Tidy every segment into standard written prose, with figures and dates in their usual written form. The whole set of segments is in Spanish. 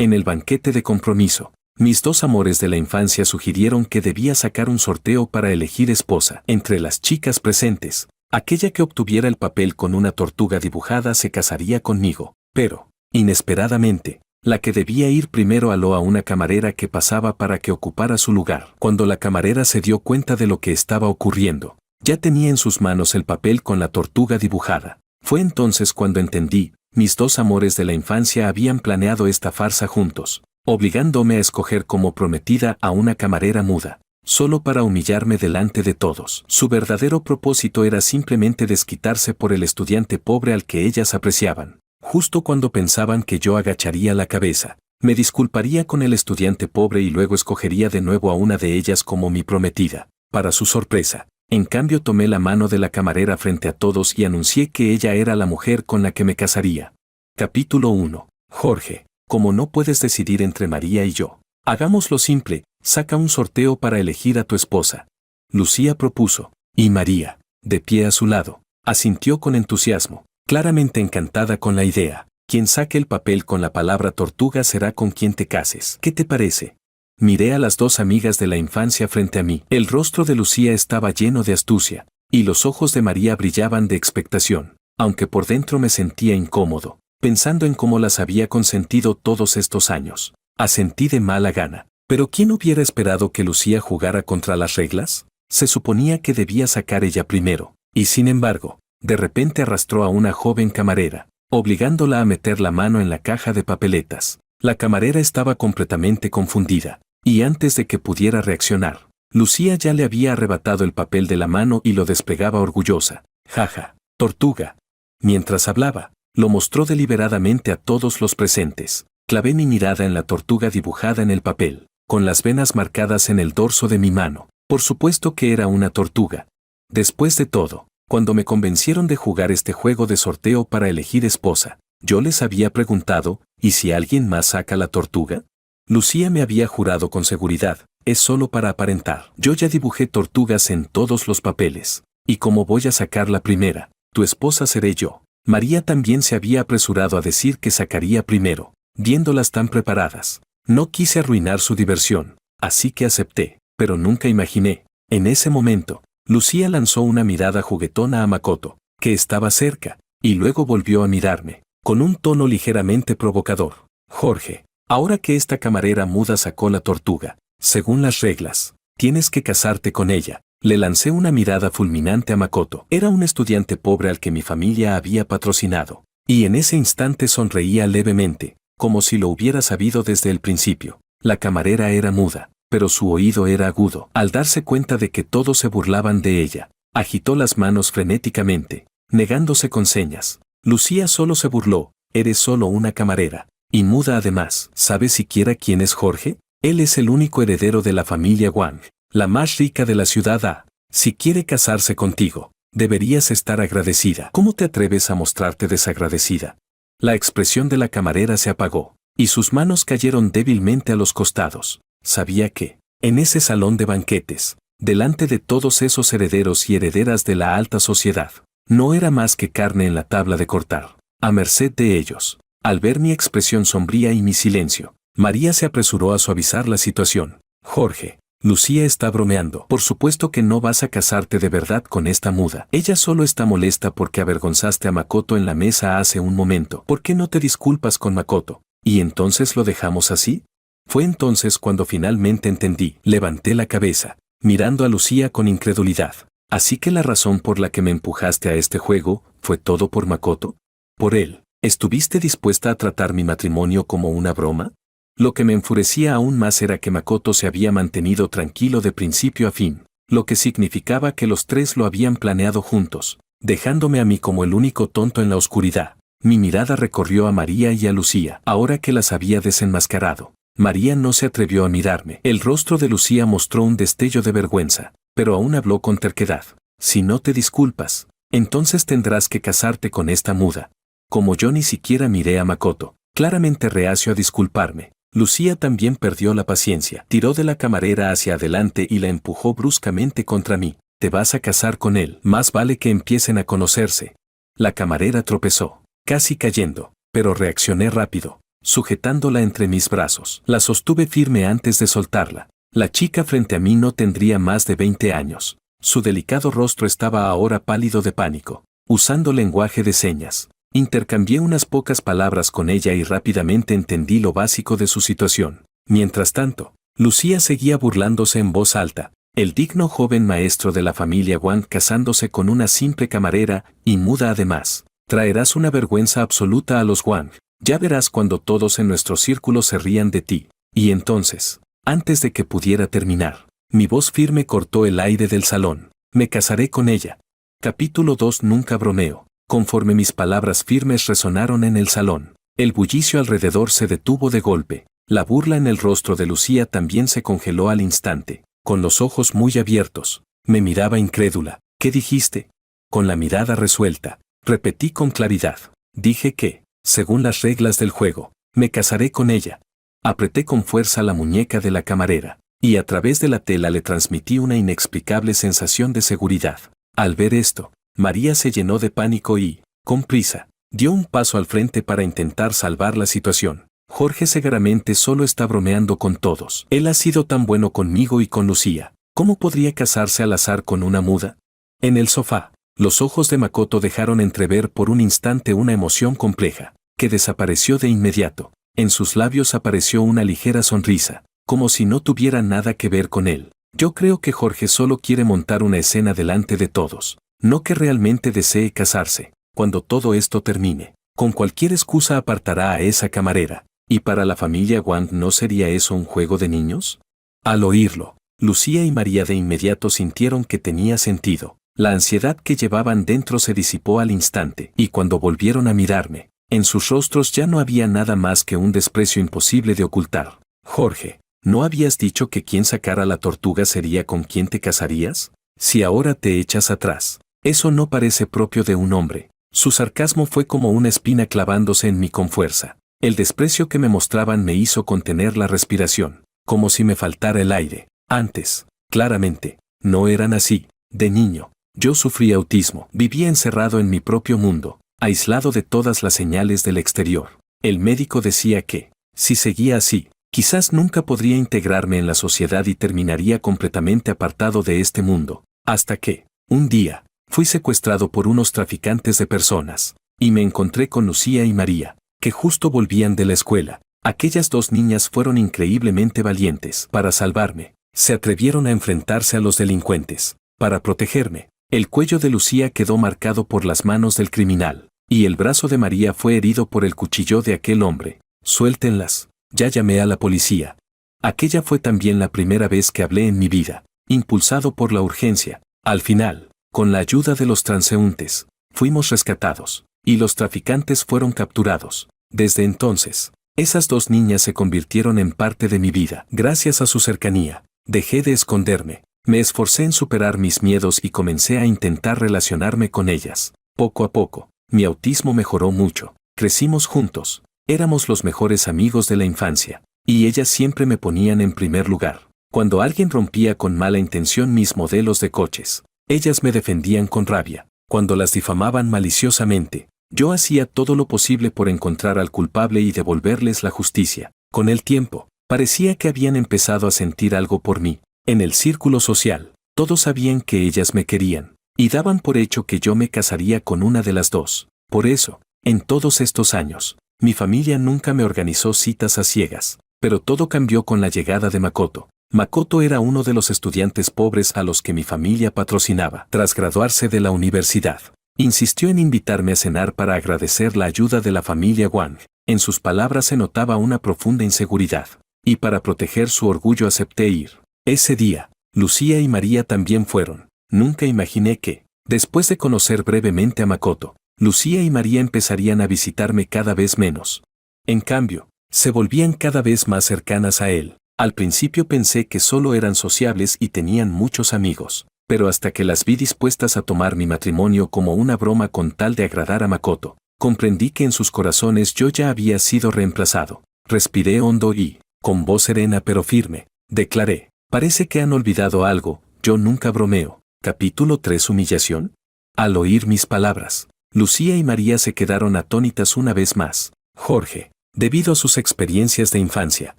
En el banquete de compromiso, mis dos amores de la infancia sugirieron que debía sacar un sorteo para elegir esposa. Entre las chicas presentes, aquella que obtuviera el papel con una tortuga dibujada se casaría conmigo, pero, inesperadamente, la que debía ir primero aló a una camarera que pasaba para que ocupara su lugar. Cuando la camarera se dio cuenta de lo que estaba ocurriendo, ya tenía en sus manos el papel con la tortuga dibujada. Fue entonces cuando entendí, mis dos amores de la infancia habían planeado esta farsa juntos, obligándome a escoger como prometida a una camarera muda, solo para humillarme delante de todos. Su verdadero propósito era simplemente desquitarse por el estudiante pobre al que ellas apreciaban. Justo cuando pensaban que yo agacharía la cabeza, me disculparía con el estudiante pobre y luego escogería de nuevo a una de ellas como mi prometida. Para su sorpresa, en cambio tomé la mano de la camarera frente a todos y anuncié que ella era la mujer con la que me casaría. Capítulo 1. Jorge, como no puedes decidir entre María y yo, hagámoslo simple, saca un sorteo para elegir a tu esposa. Lucía propuso, y María, de pie a su lado, asintió con entusiasmo, claramente encantada con la idea. Quien saque el papel con la palabra tortuga será con quien te cases. ¿Qué te parece? Miré a las dos amigas de la infancia frente a mí. El rostro de Lucía estaba lleno de astucia, y los ojos de María brillaban de expectación, aunque por dentro me sentía incómodo, pensando en cómo las había consentido todos estos años. Asentí de mala gana. ¿Pero quién hubiera esperado que Lucía jugara contra las reglas? Se suponía que debía sacar ella primero, y sin embargo, de repente arrastró a una joven camarera, obligándola a meter la mano en la caja de papeletas. La camarera estaba completamente confundida, y antes de que pudiera reaccionar, Lucía ya le había arrebatado el papel de la mano y lo desplegaba orgullosa. Jaja, tortuga. Mientras hablaba, lo mostró deliberadamente a todos los presentes. Clavé mi mirada en la tortuga dibujada en el papel, con las venas marcadas en el dorso de mi mano. Por supuesto que era una tortuga. Después de todo, cuando me convencieron de jugar este juego de sorteo para elegir esposa, yo les había preguntado, ¿y si alguien más saca la tortuga? Lucía me había jurado con seguridad, es solo para aparentar. Yo ya dibujé tortugas en todos los papeles, y como voy a sacar la primera, tu esposa seré yo. María también se había apresurado a decir que sacaría primero, viéndolas tan preparadas. No quise arruinar su diversión, así que acepté, pero nunca imaginé. En ese momento, Lucía lanzó una mirada juguetona a Makoto, que estaba cerca, y luego volvió a mirarme, con un tono ligeramente provocador. Jorge, ahora que esta camarera muda sacó la tortuga, según las reglas, tienes que casarte con ella. Le lancé una mirada fulminante a Makoto. Era un estudiante pobre al que mi familia había patrocinado, y en ese instante sonreía levemente, como si lo hubiera sabido desde el principio. La camarera era muda, pero su oído era agudo. Al darse cuenta de que todos se burlaban de ella, agitó las manos frenéticamente, negándose con señas. Lucía solo se burló, eres solo una camarera, y muda además. ¿Sabes siquiera quién es Jorge? Él es el único heredero de la familia Wang, la más rica de la ciudad A. Si quiere casarse contigo, deberías estar agradecida. ¿Cómo te atreves a mostrarte desagradecida? La expresión de la camarera se apagó, y sus manos cayeron débilmente a los costados. Sabía que, en ese salón de banquetes, delante de todos esos herederos y herederas de la alta sociedad, no era más que carne en la tabla de cortar, a merced de ellos. Al ver mi expresión sombría y mi silencio, María se apresuró a suavizar la situación. Jorge, Lucía está bromeando. Por supuesto que no vas a casarte de verdad con esta muda. Ella solo está molesta porque avergonzaste a Makoto en la mesa hace un momento. ¿Por qué no te disculpas con Makoto? ¿Y entonces lo dejamos así? Fue entonces cuando finalmente entendí. Levanté la cabeza, mirando a Lucía con incredulidad. ¿Así que la razón por la que me empujaste a este juego fue todo por Makoto? ¿Por él? ¿Estuviste dispuesta a tratar mi matrimonio como una broma? Lo que me enfurecía aún más era que Makoto se había mantenido tranquilo de principio a fin, lo que significaba que los tres lo habían planeado juntos, dejándome a mí como el único tonto en la oscuridad. Mi mirada recorrió a María y a Lucía. Ahora que las había desenmascarado, María no se atrevió a mirarme. El rostro de Lucía mostró un destello de vergüenza, pero aún habló con terquedad. Si no te disculpas, entonces tendrás que casarte con esta muda. Como yo ni siquiera miré a Makoto, claramente reacio a disculparme, Lucía también perdió la paciencia. Tiró de la camarera hacia adelante y la empujó bruscamente contra mí. Te vas a casar con él. Más vale que empiecen a conocerse. La camarera tropezó, casi cayendo, pero reaccioné rápido. sujetándola entre mis brazos. La sostuve firme antes de soltarla. La chica frente a mí no tendría más de 20 años. Su delicado rostro estaba ahora pálido de pánico. Usando lenguaje de señas, intercambié unas pocas palabras con ella y rápidamente entendí lo básico de su situación. Mientras tanto, Lucía seguía burlándose en voz alta. El digno joven maestro de la familia Wang casándose con una simple camarera, y muda además. Traerás una vergüenza absoluta a los Wang. Ya verás cuando todos en nuestro círculo se rían de ti. Y entonces, antes de que pudiera terminar, mi voz firme cortó el aire del salón. Me casaré con ella. Capítulo 2. Nunca bromeo. Conforme mis palabras firmes resonaron en el salón, el bullicio alrededor se detuvo de golpe. La burla en el rostro de Lucía también se congeló al instante. Con los ojos muy abiertos, me miraba incrédula. ¿Qué dijiste? Con la mirada resuelta, repetí con claridad. Dije que, según las reglas del juego, me casaré con ella. Apreté con fuerza la muñeca de la camarera, y a través de la tela le transmití una inexplicable sensación de seguridad. Al ver esto, María se llenó de pánico y, con prisa, dio un paso al frente para intentar salvar la situación. Jorge seguramente solo está bromeando con todos. Él ha sido tan bueno conmigo y con Lucía. ¿Cómo podría casarse al azar con una muda? En el sofá, los ojos de Makoto dejaron entrever por un instante una emoción compleja, que desapareció de inmediato. En sus labios apareció una ligera sonrisa, como si no tuviera nada que ver con él. Yo creo que Jorge solo quiere montar una escena delante de todos, no que realmente desee casarse. Cuando todo esto termine, con cualquier excusa apartará a esa camarera. ¿Y para la familia Wang no sería eso un juego de niños? Al oírlo, Lucía y María de inmediato sintieron que tenía sentido. La ansiedad que llevaban dentro se disipó al instante, y cuando volvieron a mirarme, en sus rostros ya no había nada más que un desprecio imposible de ocultar. Jorge, ¿no habías dicho que quien sacara la tortuga sería con quien te casarías? Si ahora te echas atrás, eso no parece propio de un hombre. Su sarcasmo fue como una espina clavándose en mí con fuerza. El desprecio que me mostraban me hizo contener la respiración, como si me faltara el aire. Antes, claramente, no eran así. De niño, yo sufrí autismo. Vivía encerrado en mi propio mundo, aislado de todas las señales del exterior. El médico decía que, si seguía así, quizás nunca podría integrarme en la sociedad y terminaría completamente apartado de este mundo. Hasta que, un día, fui secuestrado por unos traficantes de personas, y me encontré con Lucía y María, que justo volvían de la escuela. Aquellas dos niñas fueron increíblemente valientes. Para salvarme, se atrevieron a enfrentarse a los delincuentes. Para protegerme, el cuello de Lucía quedó marcado por las manos del criminal, y el brazo de María fue herido por el cuchillo de aquel hombre. Suéltenlas, ya llamé a la policía. Aquella fue también la primera vez que hablé en mi vida, impulsado por la urgencia. Al final, con la ayuda de los transeúntes, fuimos rescatados, y los traficantes fueron capturados. Desde entonces, esas dos niñas se convirtieron en parte de mi vida. Gracias a su cercanía, dejé de esconderme, me esforcé en superar mis miedos y comencé a intentar relacionarme con ellas. Poco a poco, mi autismo mejoró mucho. Crecimos juntos, éramos los mejores amigos de la infancia, y ellas siempre me ponían en primer lugar. Cuando alguien rompía con mala intención mis modelos de coches, ellas me defendían con rabia. Cuando las difamaban maliciosamente, yo hacía todo lo posible por encontrar al culpable y devolverles la justicia. Con el tiempo, parecía que habían empezado a sentir algo por mí. En el círculo social, todos sabían que ellas me querían, y daban por hecho que yo me casaría con una de las dos. Por eso, en todos estos años, mi familia nunca me organizó citas a ciegas, pero todo cambió con la llegada de Makoto. Makoto era uno de los estudiantes pobres a los que mi familia patrocinaba. Tras graduarse de la universidad, insistió en invitarme a cenar para agradecer la ayuda de la familia Wang. En sus palabras se notaba una profunda inseguridad, y para proteger su orgullo acepté ir. Ese día, Lucía y María también fueron. Nunca imaginé que, después de conocer brevemente a Makoto, Lucía y María empezarían a visitarme cada vez menos. En cambio, se volvían cada vez más cercanas a él. Al principio pensé que solo eran sociables y tenían muchos amigos, pero hasta que las vi dispuestas a tomar mi matrimonio como una broma con tal de agradar a Makoto, comprendí que en sus corazones yo ya había sido reemplazado. Respiré hondo y, con voz serena pero firme, declaré: parece que han olvidado algo, yo nunca bromeo. Capítulo 3. Humillación. Al oír mis palabras, Lucía y María se quedaron atónitas una vez más. Jorge, Debido a sus experiencias de infancia,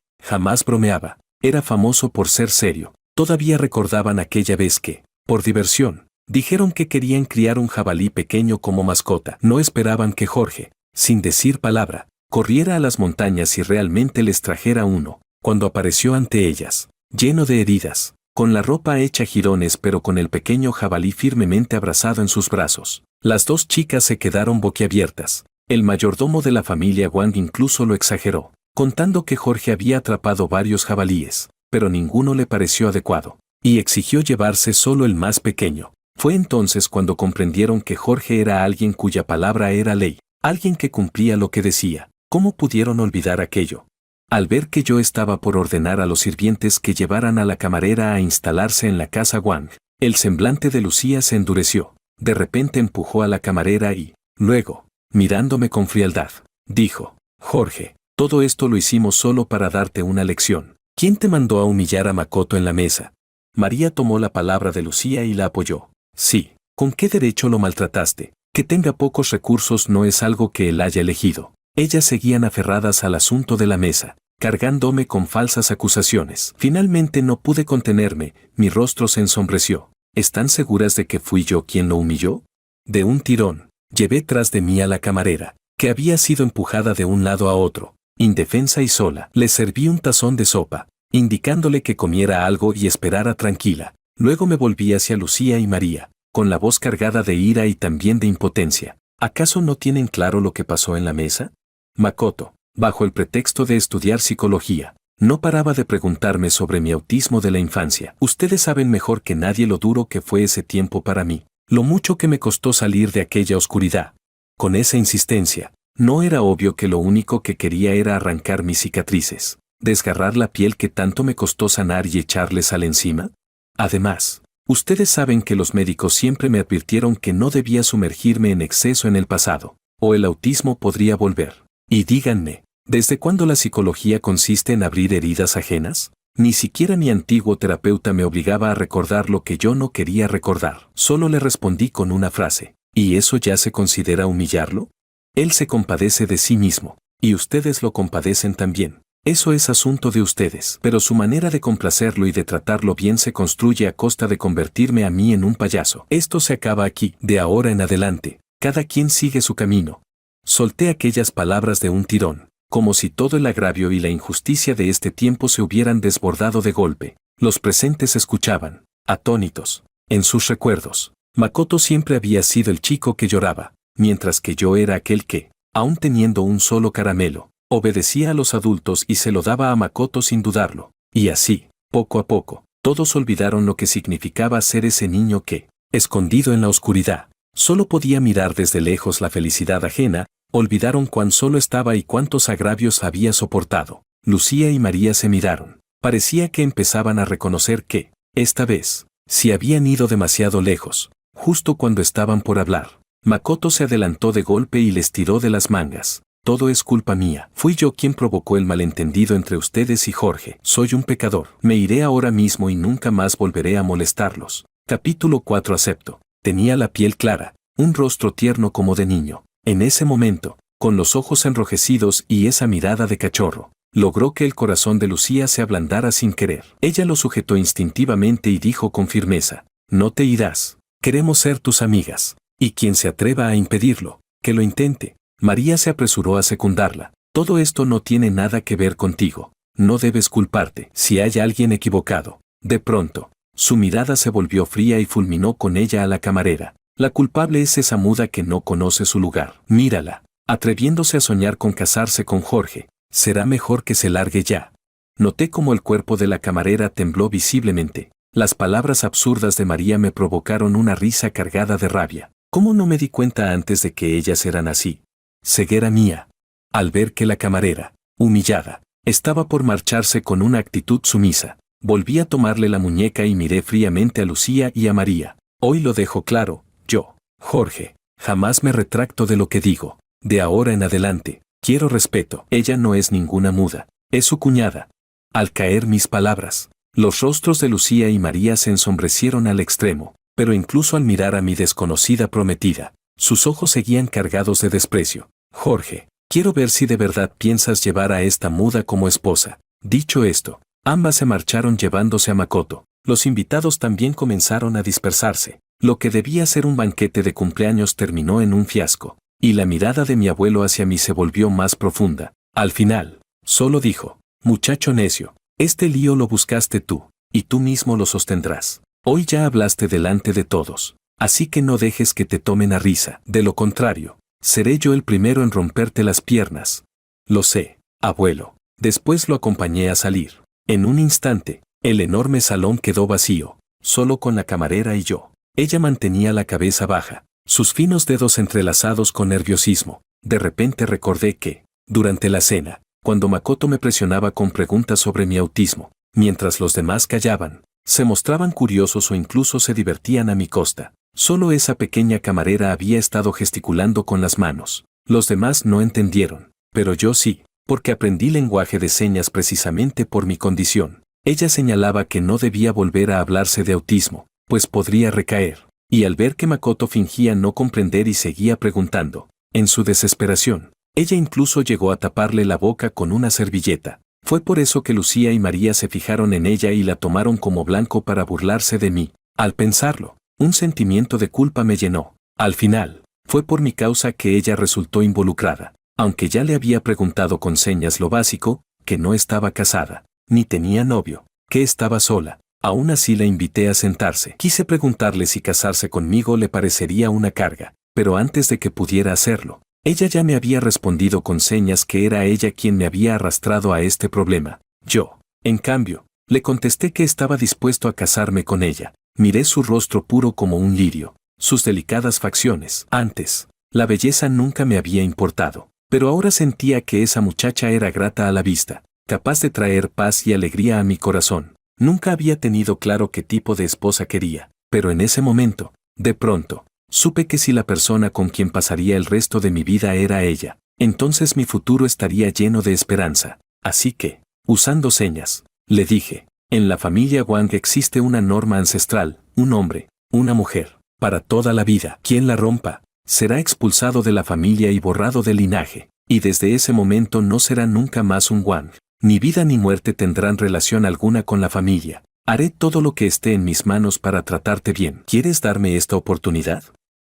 jamás bromeaba. Era famoso por ser serio. Todavía recordaban aquella vez que, por diversión, dijeron que querían criar un jabalí pequeño como mascota. No esperaban que Jorge, sin decir palabra, corriera a las montañas y realmente les trajera uno, cuando apareció ante ellas, lleno de heridas, con la ropa hecha jirones pero con el pequeño jabalí firmemente abrazado en sus brazos. Las dos chicas se quedaron boquiabiertas. El mayordomo de la familia Wang incluso lo exageró, contando que Jorge había atrapado varios jabalíes, pero ninguno le pareció adecuado, y exigió llevarse solo el más pequeño. Fue entonces cuando comprendieron que Jorge era alguien cuya palabra era ley, alguien que cumplía lo que decía. ¿Cómo pudieron olvidar aquello? Al ver que yo estaba por ordenar a los sirvientes que llevaran a la camarera a instalarse en la casa Wang, el semblante de Lucía se endureció. De repente empujó a la camarera y, luego, mirándome con frialdad, dijo: Jorge, todo esto lo hicimos solo para darte una lección. ¿Quién te mandó a humillar a Makoto en la mesa? María tomó la palabra de Lucía y la apoyó. Sí, ¿con qué derecho lo maltrataste? Que tenga pocos recursos no es algo que él haya elegido. Ellas seguían aferradas al asunto de la mesa, cargándome con falsas acusaciones. Finalmente no pude contenerme, mi rostro se ensombreció. ¿Están seguras de que fui yo quien lo humilló? De un tirón, llevé tras de mí a la camarera, que había sido empujada de un lado a otro, indefensa y sola. Le serví un tazón de sopa, indicándole que comiera algo y esperara tranquila. Luego me volví hacia Lucía y María, con la voz cargada de ira y también de impotencia. ¿Acaso no tienen claro lo que pasó en la mesa? Makoto, bajo el pretexto de estudiar psicología, no paraba de preguntarme sobre mi autismo de la infancia. Ustedes saben mejor que nadie lo duro que fue ese tiempo para mí, lo mucho que me costó salir de aquella oscuridad. Con esa insistencia, ¿no era obvio que lo único que quería era arrancar mis cicatrices, desgarrar la piel que tanto me costó sanar y echarle sal encima? Además, ustedes saben que los médicos siempre me advirtieron que no debía sumergirme en exceso en el pasado, o el autismo podría volver. Y díganme, ¿desde cuándo la psicología consiste en abrir heridas ajenas? Ni siquiera mi antiguo terapeuta me obligaba a recordar lo que yo no quería recordar. Solo le respondí con una frase: ¿y eso ya se considera humillarlo? Él se compadece de sí mismo, y ustedes lo compadecen también. Eso es asunto de ustedes. Pero su manera de complacerlo y de tratarlo bien se construye a costa de convertirme a mí en un payaso. Esto se acaba aquí. De ahora en adelante, cada quien sigue su camino. Solté aquellas palabras de un tirón, como si todo el agravio y la injusticia de este tiempo se hubieran desbordado de golpe. Los presentes escuchaban, atónitos. En sus recuerdos, Makoto siempre había sido el chico que lloraba, mientras que yo era aquel que, aun teniendo un solo caramelo, obedecía a los adultos y se lo daba a Makoto sin dudarlo. Y así, poco a poco, todos olvidaron lo que significaba ser ese niño que, escondido en la oscuridad, solo podía mirar desde lejos la felicidad ajena. Olvidaron cuán solo estaba y cuántos agravios había soportado. Lucía y María se miraron. Parecía que empezaban a reconocer que, esta vez, si habían ido demasiado lejos, justo cuando estaban por hablar. Makoto se adelantó de golpe y les tiró de las mangas. Todo es culpa mía. Fui yo quien provocó el malentendido entre ustedes y Jorge. Soy un pecador. Me iré ahora mismo y nunca más volveré a molestarlos. Capítulo 4. Acepto. Tenía la piel clara, un rostro tierno como de niño. En ese momento, con los ojos enrojecidos y esa mirada de cachorro, logró que el corazón de Lucía se ablandara sin querer. Ella lo sujetó instintivamente y dijo con firmeza: no te irás. Queremos ser tus amigas. Y quien se atreva a impedirlo, que lo intente. María se apresuró a secundarla. Todo esto no tiene nada que ver contigo. No debes culparte. Si hay alguien equivocado. De pronto, su mirada se volvió fría y fulminó con ella a la camarera. La culpable es esa muda que no conoce su lugar. Mírala, atreviéndose a soñar con casarse con Jorge. Será mejor que se largue ya. Noté como el cuerpo de la camarera tembló visiblemente. Las palabras absurdas de María me provocaron una risa cargada de rabia. ¿Cómo no me di cuenta antes de que ellas eran así? Ceguera mía. Al ver que la camarera, humillada, estaba por marcharse con una actitud sumisa, volví a tomarle la muñeca y miré fríamente a Lucía y a María. Hoy lo dejo claro. Yo, Jorge, jamás me retracto de lo que digo. De ahora en adelante, quiero respeto. Ella no es ninguna muda, es su cuñada. Al caer mis palabras, los rostros de Lucía y María se ensombrecieron al extremo, pero incluso al mirar a mi desconocida prometida, sus ojos seguían cargados de desprecio. Jorge, Quiero ver si de verdad piensas llevar a esta muda como esposa. Dicho esto, ambas se marcharon llevándose a Makoto. Los invitados también comenzaron a dispersarse. Lo que debía ser un banquete de cumpleaños terminó en un fiasco, y la mirada de mi abuelo hacia mí se volvió más profunda. Al final, solo dijo: muchacho necio, este lío lo buscaste tú, y tú mismo lo sostendrás. Hoy ya hablaste delante de todos, así que no dejes que te tomen a risa. De lo contrario, seré yo el primero en romperte las piernas. Lo sé, abuelo. Después lo acompañé a salir. En un instante, el enorme salón quedó vacío, solo con la camarera y yo. Ella mantenía la cabeza baja, sus finos dedos entrelazados con nerviosismo. De repente recordé que, durante la cena, cuando Makoto me presionaba con preguntas sobre mi autismo, mientras los demás callaban, se mostraban curiosos o incluso se divertían a mi costa, solo esa pequeña camarera había estado gesticulando con las manos. Los demás no entendieron, pero yo sí, porque aprendí lenguaje de señas precisamente por mi condición. Ella señalaba que no debía volver a hablarse de autismo, pues podría recaer, y al ver que Makoto fingía no comprender y seguía preguntando, en su desesperación, ella incluso llegó a taparle la boca con una servilleta. Fue por eso que Lucía y María se fijaron en ella y la tomaron como blanco para burlarse de mí. Al pensarlo, un sentimiento de culpa me llenó. Al final, fue por mi causa que ella resultó involucrada, aunque ya le había preguntado con señas lo básico, que no estaba casada, ni tenía novio, que estaba sola. Aún así la invité a sentarse. Quise preguntarle si casarse conmigo le parecería una carga, pero antes de que pudiera hacerlo, ella ya me había respondido con señas que era ella quien me había arrastrado a este problema. Yo, en cambio, le contesté que estaba dispuesto a casarme con ella. Miré su rostro puro como un lirio, sus delicadas facciones. Antes, la belleza nunca me había importado, pero ahora sentía que esa muchacha era grata a la vista, capaz de traer paz y alegría a mi corazón. Nunca había tenido claro qué tipo de esposa quería, pero en ese momento, de pronto, supe que si la persona con quien pasaría el resto de mi vida era ella, entonces mi futuro estaría lleno de esperanza. Así que, usando señas, le dije: en la familia Wang existe una norma ancestral, un hombre, una mujer, para toda la vida. Quien la rompa, será expulsado de la familia y borrado del linaje, y desde ese momento no será nunca más un Wang. Ni vida ni muerte tendrán relación alguna con la familia. Haré todo lo que esté en mis manos para tratarte bien. ¿Quieres darme esta oportunidad?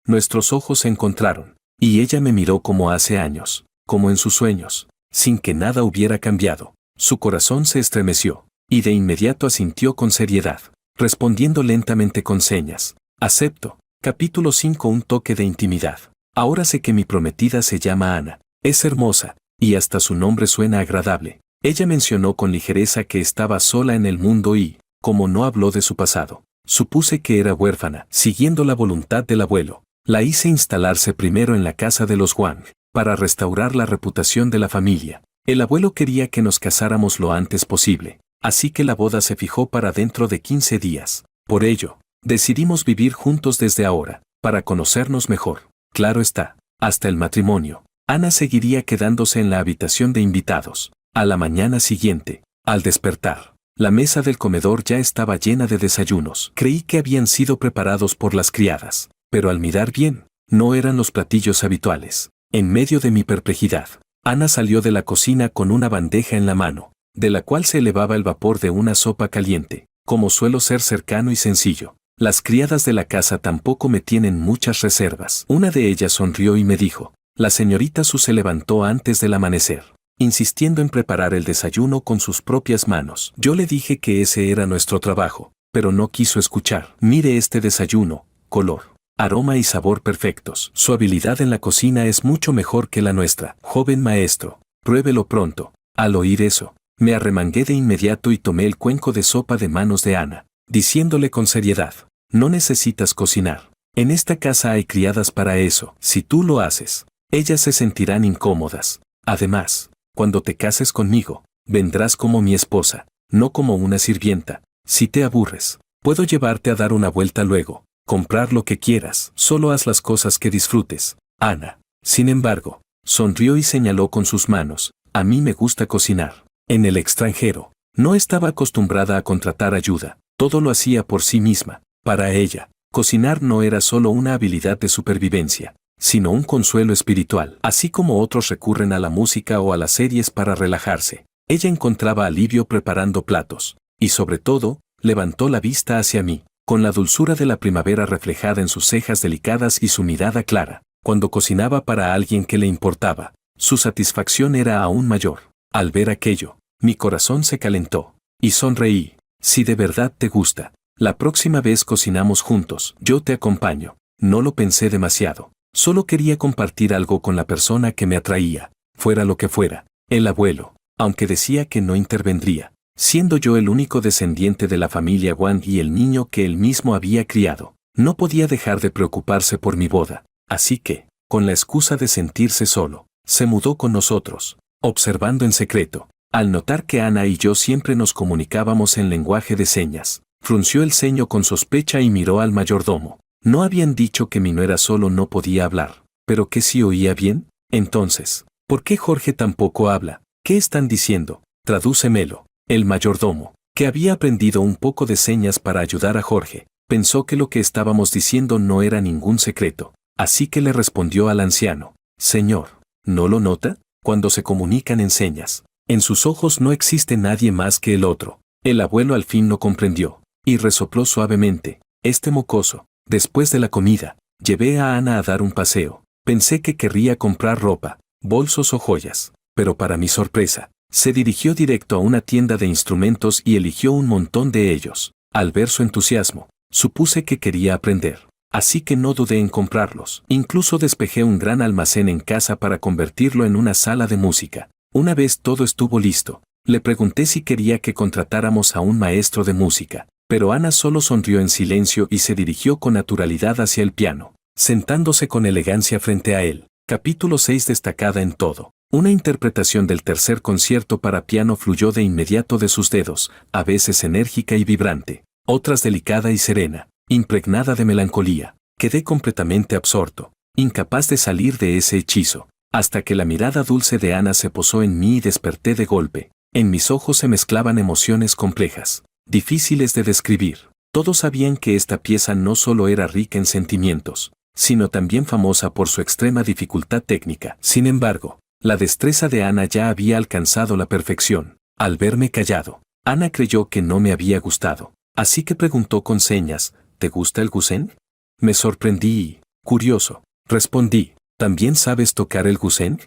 Nuestros ojos se encontraron, y ella me miró como hace años, como en sus sueños, sin que nada hubiera cambiado. Su corazón se estremeció, y de inmediato asintió con seriedad, respondiendo lentamente con señas. Acepto. Capítulo 5. Un toque de intimidad. Ahora sé que mi prometida se llama Ana. Es hermosa, y hasta su nombre suena agradable. Ella mencionó con ligereza que estaba sola en el mundo y, como no habló de su pasado, supuse que era huérfana. Siguiendo la voluntad del abuelo, la hice instalarse primero en la casa de los Wang, para restaurar la reputación de la familia. El abuelo quería que nos casáramos lo antes posible, así que la boda se fijó para dentro de 15 días. Por ello, decidimos vivir juntos desde ahora, para conocernos mejor. Claro está, hasta el matrimonio. Ana seguiría quedándose en la habitación de invitados. A la mañana siguiente, al despertar, la mesa del comedor ya estaba llena de desayunos. Creí que habían sido preparados por las criadas, pero al mirar bien, no eran los platillos habituales. En medio de mi perplejidad, Ana salió de la cocina con una bandeja en la mano, de la cual se elevaba el vapor de una sopa caliente. Como suelo ser cercano y sencillo, las criadas de la casa tampoco me tienen muchas reservas. Una de ellas sonrió y me dijo: la señorita Su se levantó antes del amanecer, insistiendo en preparar el desayuno con sus propias manos. Yo le dije que ese era nuestro trabajo, pero no quiso escuchar. Mire este desayuno: color, aroma y sabor perfectos. Su habilidad en la cocina es mucho mejor que la nuestra. Joven maestro, pruébelo pronto. Al oír eso, me arremangué de inmediato y tomé el cuenco de sopa de manos de Ana, diciéndole con seriedad: no necesitas cocinar. En esta casa hay criadas para eso. Si tú lo haces, ellas se sentirán incómodas. Además, cuando te cases conmigo, vendrás como mi esposa, no como una sirvienta. Si te aburres, puedo llevarte a dar una vuelta luego, comprar lo que quieras. Solo haz las cosas que disfrutes. Ana, sin embargo, sonrió y señaló con sus manos: a mí me gusta cocinar. En el extranjero, no estaba acostumbrada a contratar ayuda, todo lo hacía por sí misma. Para ella, cocinar no era solo una habilidad de supervivencia, sino un consuelo espiritual. Así como otros recurren a la música o a las series para relajarse, ella encontraba alivio preparando platos, y sobre todo, levantó la vista hacia mí, con la dulzura de la primavera reflejada en sus cejas delicadas y su mirada clara. Cuando cocinaba para alguien que le importaba, su satisfacción era aún mayor. Al ver aquello, mi corazón se calentó, y sonreí. Si de verdad te gusta, la próxima vez cocinamos juntos, yo te acompaño. No lo pensé demasiado. Solo quería compartir algo con la persona que me atraía, fuera lo que fuera. El abuelo, aunque decía que no intervendría, siendo yo el único descendiente de la familia Wang y el niño que él mismo había criado, no podía dejar de preocuparse por mi boda. Así que, con la excusa de sentirse solo, se mudó con nosotros, observando en secreto. Al notar que Ana y yo siempre nos comunicábamos en lenguaje de señas, frunció el ceño con sospecha y miró al mayordomo. ¿No habían dicho que mi nuera solo no podía hablar, pero que sí oía bien? Entonces, ¿por qué Jorge tampoco habla? ¿Qué están diciendo? Tradúcemelo. El mayordomo, que había aprendido un poco de señas para ayudar a Jorge, pensó que lo que estábamos diciendo no era ningún secreto, así que le respondió al anciano: Señor, ¿no lo nota? Cuando se comunican en señas, en sus ojos no existe nadie más que el otro. El abuelo al fin lo comprendió, y resopló suavemente. Este mocoso. Después de la comida, llevé a Ana a dar un paseo. Pensé que querría comprar ropa, bolsos o joyas, pero para mi sorpresa, se dirigió directo a una tienda de instrumentos y eligió un montón de ellos. Al ver su entusiasmo, supuse que quería aprender, así que no dudé en comprarlos. Incluso despejé un gran almacén en casa para convertirlo en una sala de música. Una vez todo estuvo listo, le pregunté si quería que contratáramos a un maestro de música, pero Ana solo sonrió en silencio y se dirigió con naturalidad hacia el piano, sentándose con elegancia frente a él. Capítulo 6. Destacada en todo. Una interpretación del tercer concierto para piano fluyó de inmediato de sus dedos, a veces enérgica y vibrante, otras delicada y serena, impregnada de melancolía. Quedé completamente absorto, incapaz de salir de ese hechizo, hasta que la mirada dulce de Ana se posó en mí y desperté de golpe. En mis ojos se mezclaban emociones complejas, difíciles de describir. Todos sabían que esta pieza no solo era rica en sentimientos, sino también famosa por su extrema dificultad técnica. Sin embargo, la destreza de Ana ya había alcanzado la perfección. Al verme callado, Ana creyó que no me había gustado, así que preguntó con señas: ¿te gusta el guzheng? Me sorprendí y, curioso, respondí: ¿también sabes tocar el guzheng?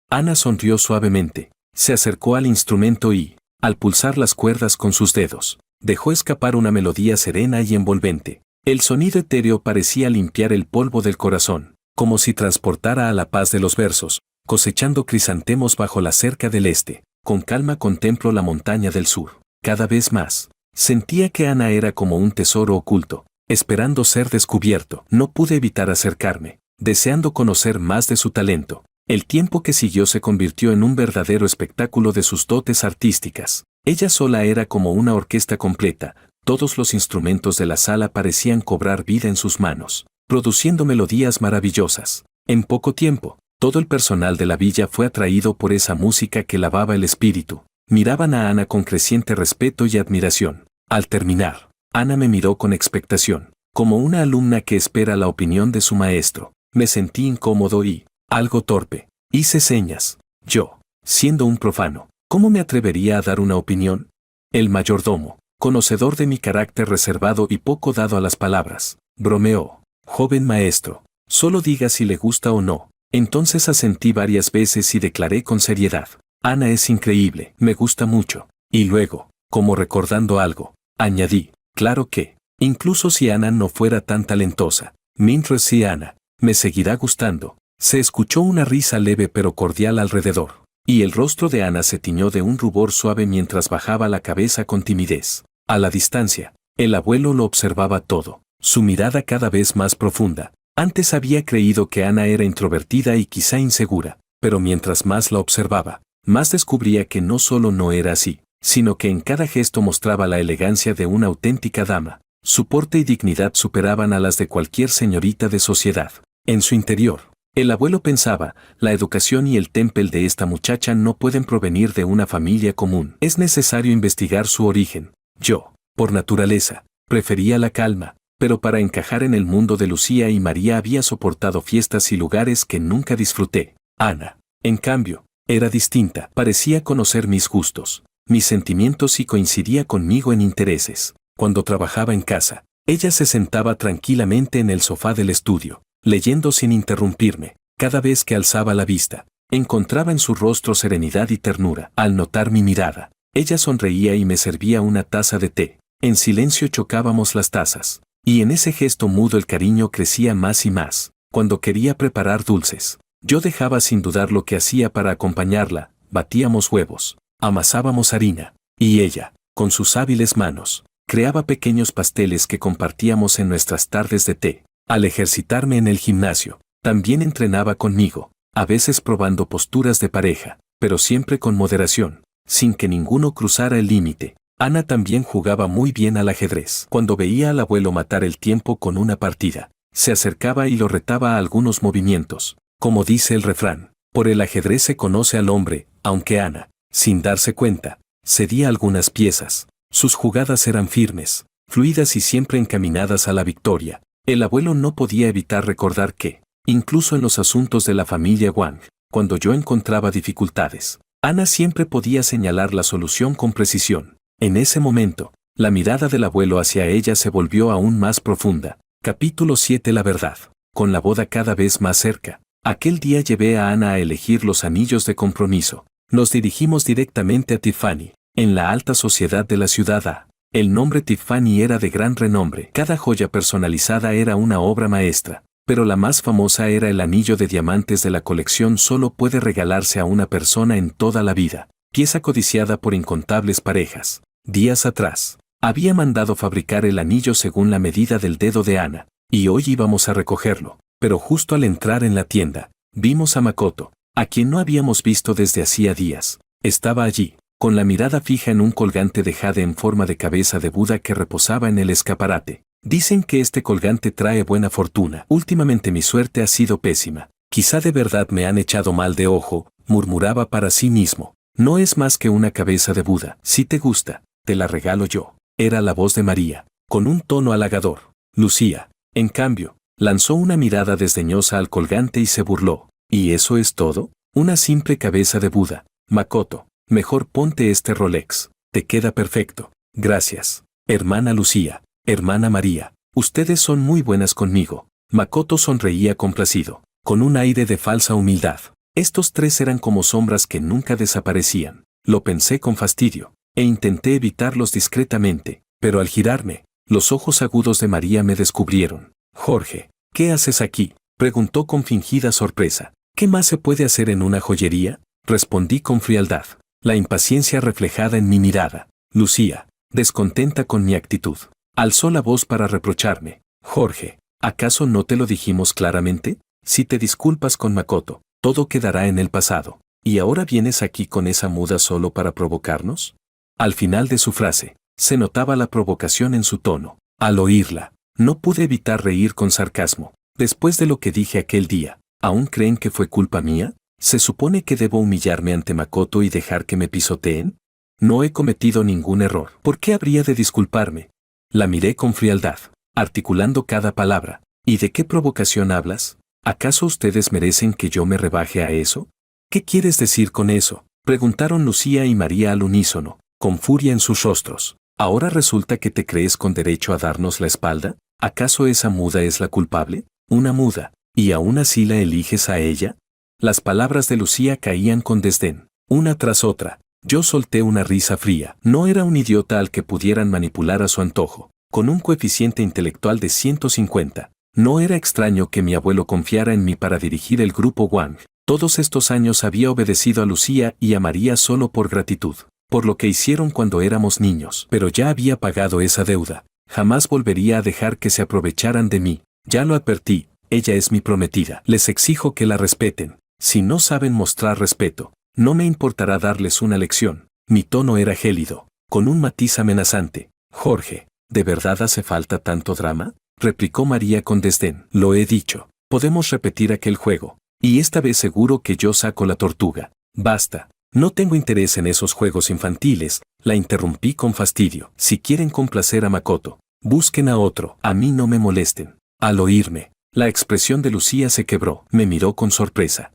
Ana sonrió suavemente, se acercó al instrumento y, al pulsar las cuerdas con sus dedos, dejó escapar una melodía serena y envolvente. El sonido etéreo parecía limpiar el polvo del corazón, como si transportara a la paz de los versos. Cosechando crisantemos bajo la cerca del este, con calma contemplo la montaña del sur. Cada vez más, sentía que Ana era como un tesoro oculto, esperando ser descubierto. No pude evitar acercarme, deseando conocer más de su talento. El tiempo que siguió se convirtió en un verdadero espectáculo de sus dotes artísticas. Ella sola era como una orquesta completa. Todos los instrumentos de la sala parecían cobrar vida en sus manos, produciendo melodías maravillosas. En poco tiempo, todo el personal de la villa fue atraído por esa música que lavaba el espíritu. Miraban a Ana con creciente respeto y admiración. Al terminar, Ana me miró con expectación, como una alumna que espera la opinión de su maestro. Me sentí incómodo y, algo torpe, hice señas. Yo, siendo un profano, ¿cómo me atrevería a dar una opinión? El mayordomo, conocedor de mi carácter reservado y poco dado a las palabras, bromeó: joven maestro, solo diga si le gusta o no. Entonces asentí varias veces y declaré con seriedad: Ana es increíble, me gusta mucho. Y luego, como recordando algo, añadí: claro que, incluso si Ana no fuera tan talentosa, mientras sí Ana, me seguirá gustando. Se escuchó una risa leve pero cordial alrededor, y el rostro de Ana se tiñó de un rubor suave mientras bajaba la cabeza con timidez. A la distancia, el abuelo lo observaba todo, su mirada cada vez más profunda. Antes había creído que Ana era introvertida y quizá insegura, pero mientras más la observaba, más descubría que no solo no era así, sino que en cada gesto mostraba la elegancia de una auténtica dama. Su porte y dignidad superaban a las de cualquier señorita de sociedad. En su interior, el abuelo pensaba: la educación y el temple de esta muchacha no pueden provenir de una familia común. Es necesario investigar su origen. Yo, por naturaleza, prefería la calma, pero para encajar en el mundo de Lucía y María había soportado fiestas y lugares que nunca disfruté. Ana, en cambio, era distinta, parecía conocer mis gustos, mis sentimientos y coincidía conmigo en intereses. Cuando trabajaba en casa, ella se sentaba tranquilamente en el sofá del estudio, leyendo sin interrumpirme. Cada vez que alzaba la vista, encontraba en su rostro serenidad y ternura. Al notar mi mirada, ella sonreía y me servía una taza de té. En silencio chocábamos las tazas, y en ese gesto mudo el cariño crecía más y más. Cuando quería preparar dulces, yo dejaba sin dudar lo que hacía para acompañarla. Batíamos huevos, amasábamos harina, y ella, con sus hábiles manos, creaba pequeños pasteles que compartíamos en nuestras tardes de té. Al ejercitarme en el gimnasio, también entrenaba conmigo, a veces probando posturas de pareja, pero siempre con moderación, sin que ninguno cruzara el límite. Ana también jugaba muy bien al ajedrez. Cuando veía al abuelo matar el tiempo con una partida, se acercaba y lo retaba a algunos movimientos. Como dice el refrán, por el ajedrez se conoce al hombre, aunque Ana, sin darse cuenta, cedía algunas piezas. Sus jugadas eran firmes, fluidas y siempre encaminadas a la victoria. El abuelo no podía evitar recordar que, incluso en los asuntos de la familia Wang, cuando yo encontraba dificultades, Ana siempre podía señalar la solución con precisión. En ese momento, la mirada del abuelo hacia ella se volvió aún más profunda. Capítulo 7. La verdad. Con la boda cada vez más cerca, aquel día llevé a Ana a elegir los anillos de compromiso. Nos dirigimos directamente a Tiffany, en la alta sociedad de la ciudad A. El nombre Tiffany era de gran renombre. Cada joya personalizada era una obra maestra, pero la más famosa era el anillo de diamantes de la colección solo puede regalarse a una persona en toda la vida, pieza codiciada por incontables parejas. Días atrás, había mandado fabricar el anillo según la medida del dedo de Ana, y hoy íbamos a recogerlo, pero justo al entrar en la tienda, vimos a Makoto, a quien no habíamos visto desde hacía días. Estaba allí, con la mirada fija en un colgante de jade en forma de cabeza de Buda que reposaba en el escaparate. Dicen que este colgante trae buena fortuna. Últimamente mi suerte ha sido pésima. Quizá de verdad me han echado mal de ojo, murmuraba para sí mismo. No es más que una cabeza de Buda. Si te gusta, te la regalo yo. Era la voz de María, con un tono halagador. Lucía, en cambio, lanzó una mirada desdeñosa al colgante y se burló. ¿Y eso es todo? Una simple cabeza de Buda. Makoto, mejor ponte este Rolex. Te queda perfecto. Gracias, hermana Lucía. Hermana María, ustedes son muy buenas conmigo. Makoto sonreía complacido, con un aire de falsa humildad. Estos tres eran como sombras que nunca desaparecían. Lo pensé con fastidio, e intenté evitarlos discretamente, pero al girarme, los ojos agudos de María me descubrieron. Jorge, ¿qué haces aquí?, preguntó con fingida sorpresa. ¿Qué más se puede hacer en una joyería?, respondí con frialdad, la impaciencia reflejada en mi mirada. Lucía, descontenta con mi actitud, alzó la voz para reprocharme. Jorge, ¿acaso no te lo dijimos claramente? Si te disculpas con Makoto, todo quedará en el pasado. ¿Y ahora vienes aquí con esa muda solo para provocarnos? Al final de su frase, se notaba la provocación en su tono. Al oírla, no pude evitar reír con sarcasmo. Después de lo que dije aquel día, ¿aún creen que fue culpa mía? ¿Se supone que debo humillarme ante Makoto y dejar que me pisoteen? No he cometido ningún error. ¿Por qué habría de disculparme? La miré con frialdad, articulando cada palabra. ¿Y de qué provocación hablas? ¿Acaso ustedes merecen que yo me rebaje a eso? ¿Qué quieres decir con eso?, preguntaron Lucía y María al unísono, con furia en sus rostros. ¿Ahora resulta que te crees con derecho a darnos la espalda? ¿Acaso esa muda es la culpable? Una muda, ¿y aún así la eliges a ella? Las palabras de Lucía caían con desdén, una tras otra. Yo solté una risa fría. No era un idiota al que pudieran manipular a su antojo. Con un coeficiente intelectual de 150, no era extraño que mi abuelo confiara en mí para dirigir el grupo Wang. Todos estos años había obedecido a Lucía y a María solo por gratitud, por lo que hicieron cuando éramos niños. Pero ya había pagado esa deuda. Jamás volvería a dejar que se aprovecharan de mí. Ya lo advertí, ella es mi prometida. Les exijo que la respeten. Si no saben mostrar respeto, no me importará darles una lección. Mi tono era gélido, con un matiz amenazante. Jorge, ¿de verdad hace falta tanto drama?, replicó María con desdén. Lo he dicho, podemos repetir aquel juego, y esta vez seguro que yo saco la tortuga. Basta, no tengo interés en esos juegos infantiles, la interrumpí con fastidio. Si quieren complacer a Makoto, Busquen a otro, a mí no me molesten. Al oírme, la expresión de Lucía se quebró, me miró con sorpresa.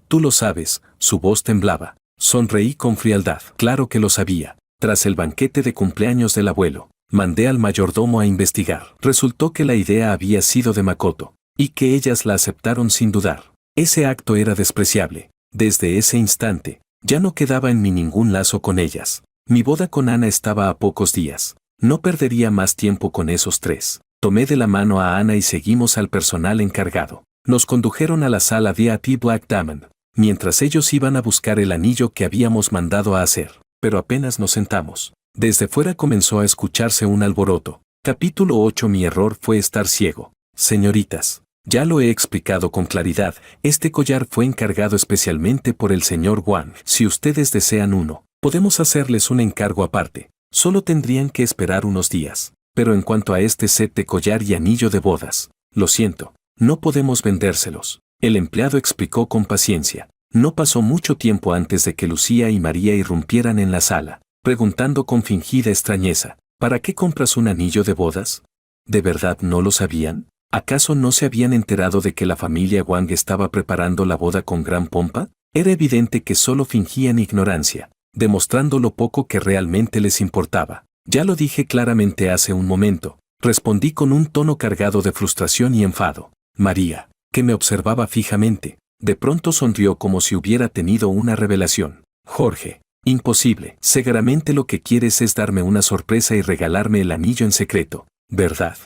Tú lo sabes, su voz temblaba. Sonreí con frialdad. Claro que lo sabía. Tras el banquete de cumpleaños del abuelo, mandé al mayordomo a investigar. Resultó que la idea había sido de Makoto, y que ellas la aceptaron sin dudar. Ese acto era despreciable. Desde ese instante, ya no quedaba en mí ningún lazo con ellas. Mi boda con Ana estaba a pocos días. No perdería más tiempo con esos tres. Tomé de la mano a Ana y seguimos al personal encargado. Nos condujeron a la sala VIP Black Diamond, mientras ellos iban a buscar el anillo que habíamos mandado a hacer. Pero apenas nos sentamos, desde fuera comenzó a escucharse un alboroto. Capítulo 8. Mi error fue estar ciego. Señoritas, ya lo he explicado con claridad, este collar fue encargado especialmente por el señor Wang. Si ustedes desean uno, podemos hacerles un encargo aparte. Solo tendrían que esperar unos días. Pero en cuanto a este set de collar y anillo de bodas, lo siento, no podemos vendérselos. El empleado explicó con paciencia. No pasó mucho tiempo antes de que Lucía y María irrumpieran en la sala, preguntando con fingida extrañeza, ¿para qué compras un anillo de bodas? ¿De verdad no lo sabían? ¿Acaso no se habían enterado de que la familia Wang estaba preparando la boda con gran pompa? Era evidente que solo fingían ignorancia, demostrando lo poco que realmente les importaba. Ya lo dije claramente hace un momento, respondí con un tono cargado de frustración y enfado. María, que me observaba fijamente, de pronto sonrió como si hubiera tenido una revelación. Jorge, imposible. Seguramente lo que quieres es darme una sorpresa y regalarme el anillo en secreto, ¿verdad?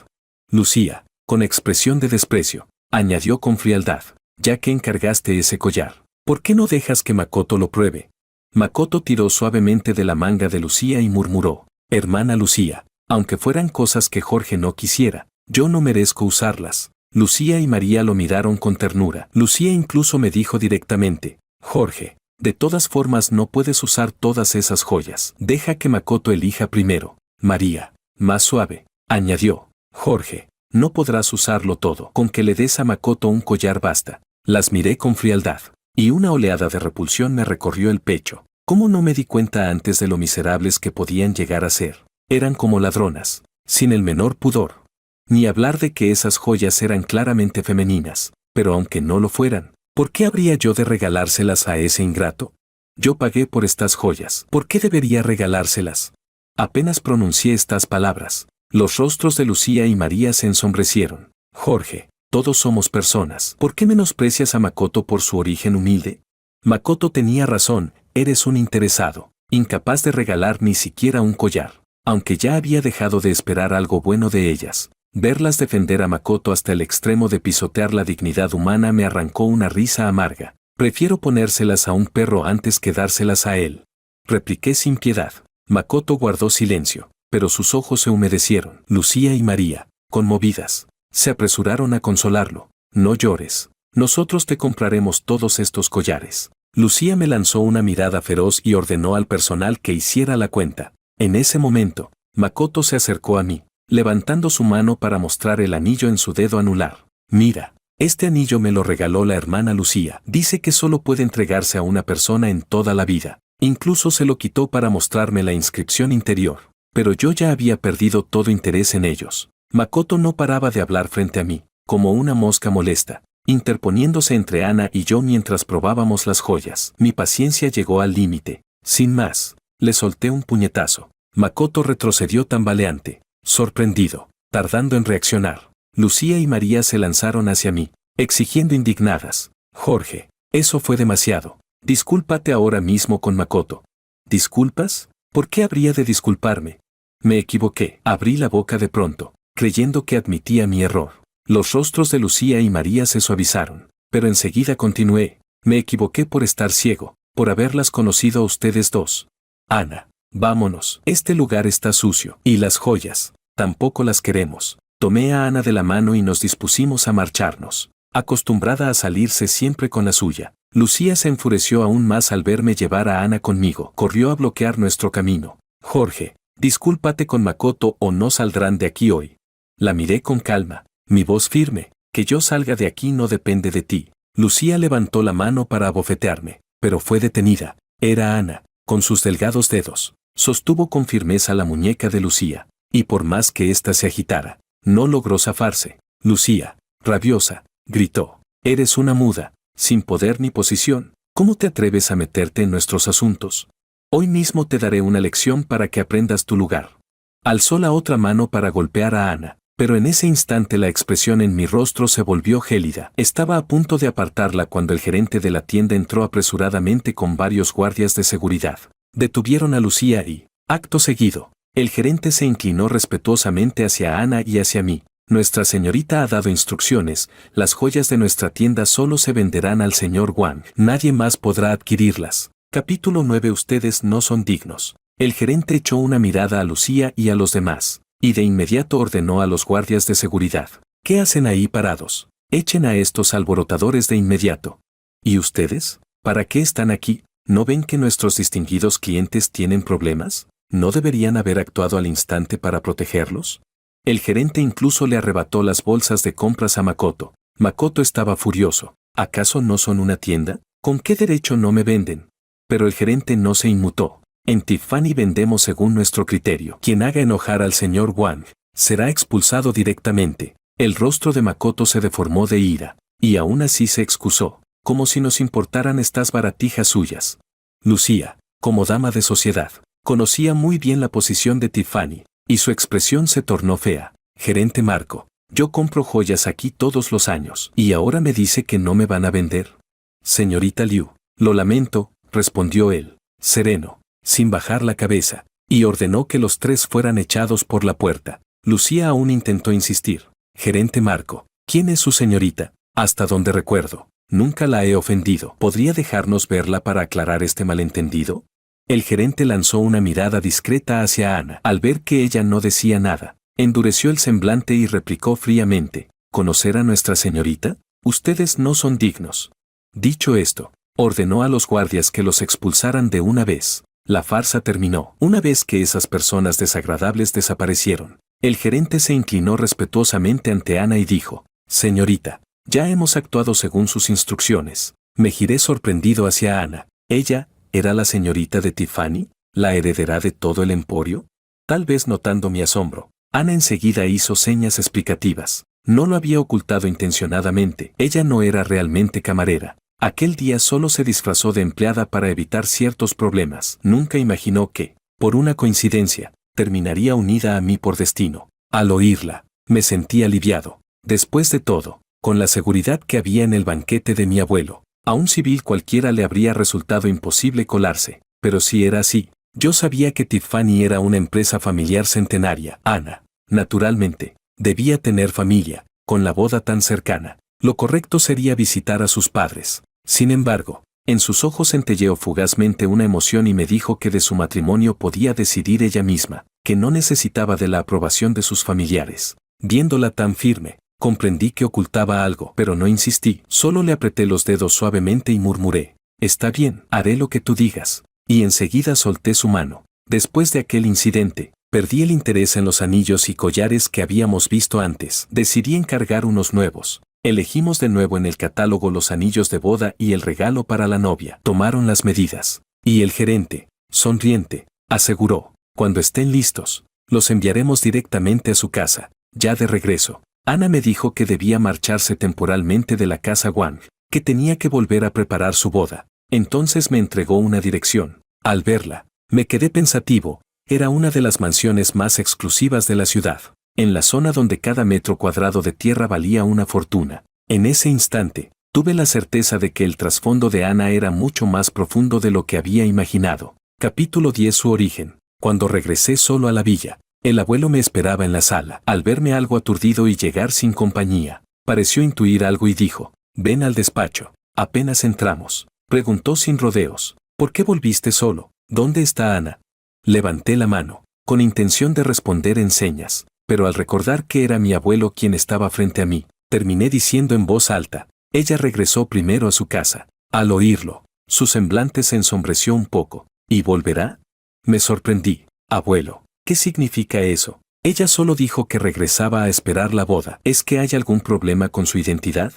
Lucía, con expresión de desprecio, añadió con frialdad, ya que encargaste ese collar, ¿por qué no dejas que Makoto lo pruebe? Makoto tiró suavemente de la manga de Lucía y murmuró, hermana Lucía, aunque fueran cosas que Jorge no quisiera, yo no merezco usarlas. Lucía y María lo miraron con ternura. Lucía incluso me dijo directamente, Jorge, de todas formas no puedes usar todas esas joyas. Deja que Makoto elija primero. María, más suave, añadió, Jorge, no podrás usarlo todo. Con que le des a Makoto un collar basta. Las miré con frialdad, y una oleada de repulsión me recorrió el pecho. ¿Cómo no me di cuenta antes de lo miserables que podían llegar a ser? Eran como ladronas, sin el menor pudor. Ni hablar de que esas joyas eran claramente femeninas, pero aunque no lo fueran, ¿por qué habría yo de regalárselas a ese ingrato? Yo pagué por estas joyas, ¿por qué debería regalárselas? Apenas pronuncié estas palabras, los rostros de Lucía y María se ensombrecieron. Jorge, todos somos personas, ¿por qué menosprecias a Makoto por su origen humilde? Makoto tenía razón, eres un interesado, incapaz de regalar ni siquiera un collar, aunque ya había dejado de esperar algo bueno de ellas. Verlas defender a Makoto hasta el extremo de pisotear la dignidad humana me arrancó una risa amarga. Prefiero ponérselas a un perro antes que dárselas a él. Repliqué sin piedad. Makoto guardó silencio, pero sus ojos se humedecieron. Lucía y María, conmovidas, se apresuraron a consolarlo. No llores. Nosotros te compraremos todos estos collares. Lucía me lanzó una mirada feroz y ordenó al personal que hiciera la cuenta. En ese momento, Makoto se acercó a mí, levantando su mano para mostrar el anillo en su dedo anular. Mira, este anillo me lo regaló la hermana Lucía. Dice que solo puede entregarse a una persona en toda la vida. Incluso se lo quitó para mostrarme la inscripción interior. Pero yo ya había perdido todo interés en ellos. Makoto no paraba de hablar frente a mí, como una mosca molesta, interponiéndose entre Ana y yo mientras probábamos las joyas. Mi paciencia llegó al límite. Sin más, le solté un puñetazo. Makoto retrocedió tambaleante, sorprendido, tardando en reaccionar. Lucía y María se lanzaron hacia mí, exigiendo indignadas. Jorge, eso fue demasiado. Discúlpate ahora mismo con Makoto. ¿Disculpas? ¿Por qué habría de disculparme? Me equivoqué. Abrí la boca de pronto, creyendo que admitía mi error. Los rostros de Lucía y María se suavizaron, pero enseguida continué. Me equivoqué por estar ciego, por haberlas conocido a ustedes dos. Ana, vámonos. Este lugar está sucio. Y las joyas, tampoco las queremos. Tomé a Ana de la mano y nos dispusimos a marcharnos. Acostumbrada a salirse siempre con la suya, Lucía se enfureció aún más al verme llevar a Ana conmigo. Corrió a bloquear nuestro camino. Jorge, discúlpate con Makoto o no saldrán de aquí hoy. La miré con calma, mi voz firme. Que yo salga de aquí no depende de ti. Lucía levantó la mano para abofetearme, pero fue detenida. Era Ana, con sus delgados dedos. Sostuvo con firmeza la muñeca de Lucía. y por más que ésta se agitara, no logró zafarse. Lucía, rabiosa, gritó: «Eres una muda, sin poder ni posición. ¿Cómo te atreves a meterte en nuestros asuntos? Hoy mismo te daré una lección para que aprendas tu lugar». Alzó la otra mano para golpear a Ana, pero en ese instante la expresión en mi rostro se volvió gélida. Estaba a punto de apartarla cuando el gerente de la tienda entró apresuradamente con varios guardias de seguridad. Detuvieron a Lucía y, acto seguido, el gerente se inclinó respetuosamente hacia Ana y hacia mí. «Nuestra señorita ha dado instrucciones, las joyas de nuestra tienda solo se venderán al señor Wang. Nadie más podrá adquirirlas». Capítulo 9. Ustedes no son dignos. El gerente echó una mirada a Lucía y a los demás, y de inmediato ordenó a los guardias de seguridad: «¿Qué hacen ahí parados? Echen a estos alborotadores de inmediato». «¿Y ustedes? ¿Para qué están aquí? ¿No ven que nuestros distinguidos clientes tienen problemas? ¿No deberían haber actuado al instante para protegerlos?». El gerente incluso le arrebató las bolsas de compras a Makoto. Makoto estaba furioso. «¿Acaso no son una tienda? ¿Con qué derecho no me venden?». Pero el gerente no se inmutó. «En Tiffany vendemos según nuestro criterio. Quien haga enojar al señor Wang será expulsado directamente». El rostro de Makoto se deformó de ira, y aún así se excusó, como si nos importaran estas baratijas suyas. Lucía, como dama de sociedad, conocía muy bien la posición de Tiffany, y su expresión se tornó fea. «Gerente Marco, yo compro joyas aquí todos los años, y ahora me dice que no me van a vender». «Señorita Liu, lo lamento», respondió él, sereno, sin bajar la cabeza, y ordenó que los tres fueran echados por la puerta. Lucía aún intentó insistir. «Gerente Marco, ¿quién es su señorita? Hasta donde recuerdo, nunca la he ofendido. ¿Podría dejarnos verla para aclarar este malentendido?». El gerente lanzó una mirada discreta hacia Ana. Al ver que ella no decía nada, endureció el semblante y replicó fríamente: «¿Conocer a nuestra señorita? Ustedes no son dignos». Dicho esto, ordenó a los guardias que los expulsaran de una vez. La farsa terminó. Una vez que esas personas desagradables desaparecieron, el gerente se inclinó respetuosamente ante Ana y dijo: «Señorita, ya hemos actuado según sus instrucciones». Me giré sorprendido hacia Ana. ¿Ella era la señorita de Tiffany? ¿La heredera de todo el emporio? Tal vez notando mi asombro, Ana enseguida hizo señas explicativas. No lo había ocultado intencionadamente. Ella no era realmente camarera. Aquel día solo se disfrazó de empleada para evitar ciertos problemas. Nunca imaginó que, por una coincidencia, terminaría unida a mí por destino. Al oírla, me sentí aliviado. Después de todo, con la seguridad que había en el banquete de mi abuelo, a un civil cualquiera le habría resultado imposible colarse. Pero si era así, yo sabía que Tiffany era una empresa familiar centenaria. Ana, naturalmente, debía tener familia. Con la boda tan cercana, lo correcto sería visitar a sus padres. Sin embargo, en sus ojos centelleó fugazmente una emoción y me dijo que de su matrimonio podía decidir ella misma, que no necesitaba de la aprobación de sus familiares. Viéndola tan firme, comprendí que ocultaba algo, pero no insistí. Solo le apreté los dedos suavemente y murmuré: «Está bien, haré lo que tú digas». Y enseguida solté su mano. Después de aquel incidente, perdí el interés en los anillos y collares que habíamos visto antes. Decidí encargar unos nuevos. Elegimos de nuevo en el catálogo los anillos de boda y el regalo para la novia. Tomaron las medidas. Y el gerente, sonriente, aseguró: «Cuando estén listos, los enviaremos directamente a su casa». Ya de regreso, Ana me dijo que debía marcharse temporalmente de la casa Wang, que tenía que volver a preparar su boda. Entonces me entregó una dirección. Al verla, me quedé pensativo. Era una de las mansiones más exclusivas de la ciudad, en la zona donde cada metro cuadrado de tierra valía una fortuna. En ese instante, tuve la certeza de que el trasfondo de Ana era mucho más profundo de lo que había imaginado. Capítulo 10. Su origen. Cuando regresé solo a la villa, el abuelo me esperaba en la sala. Al verme algo aturdido y llegar sin compañía, pareció intuir algo y dijo: «Ven al despacho». Apenas entramos, preguntó sin rodeos: «¿Por qué volviste solo? ¿Dónde está Ana?». Levanté la mano, con intención de responder en señas, pero al recordar que era mi abuelo quien estaba frente a mí, terminé diciendo en voz alta: «Ella regresó primero a su casa». Al oírlo, su semblante se ensombreció un poco. «¿Y volverá?». Me sorprendí. «Abuelo, ¿qué significa eso?». «Ella solo dijo que regresaba a esperar la boda». «¿Es que hay algún problema con su identidad?».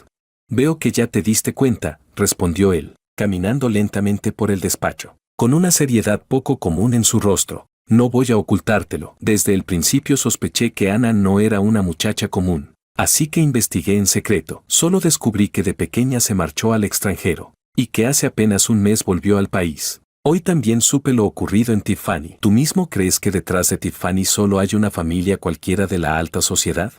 «Veo que ya te diste cuenta», respondió él, caminando lentamente por el despacho, con una seriedad poco común en su rostro. No voy a ocultártelo. Desde el principio sospeché que Ana no era una muchacha común. Así que investigué en secreto. Solo descubrí que de pequeña se marchó al extranjero, y que hace apenas un mes volvió al país. Hoy también supe lo ocurrido en Tiffany. ¿Tú mismo crees que detrás de Tiffany solo hay una familia cualquiera de la alta sociedad?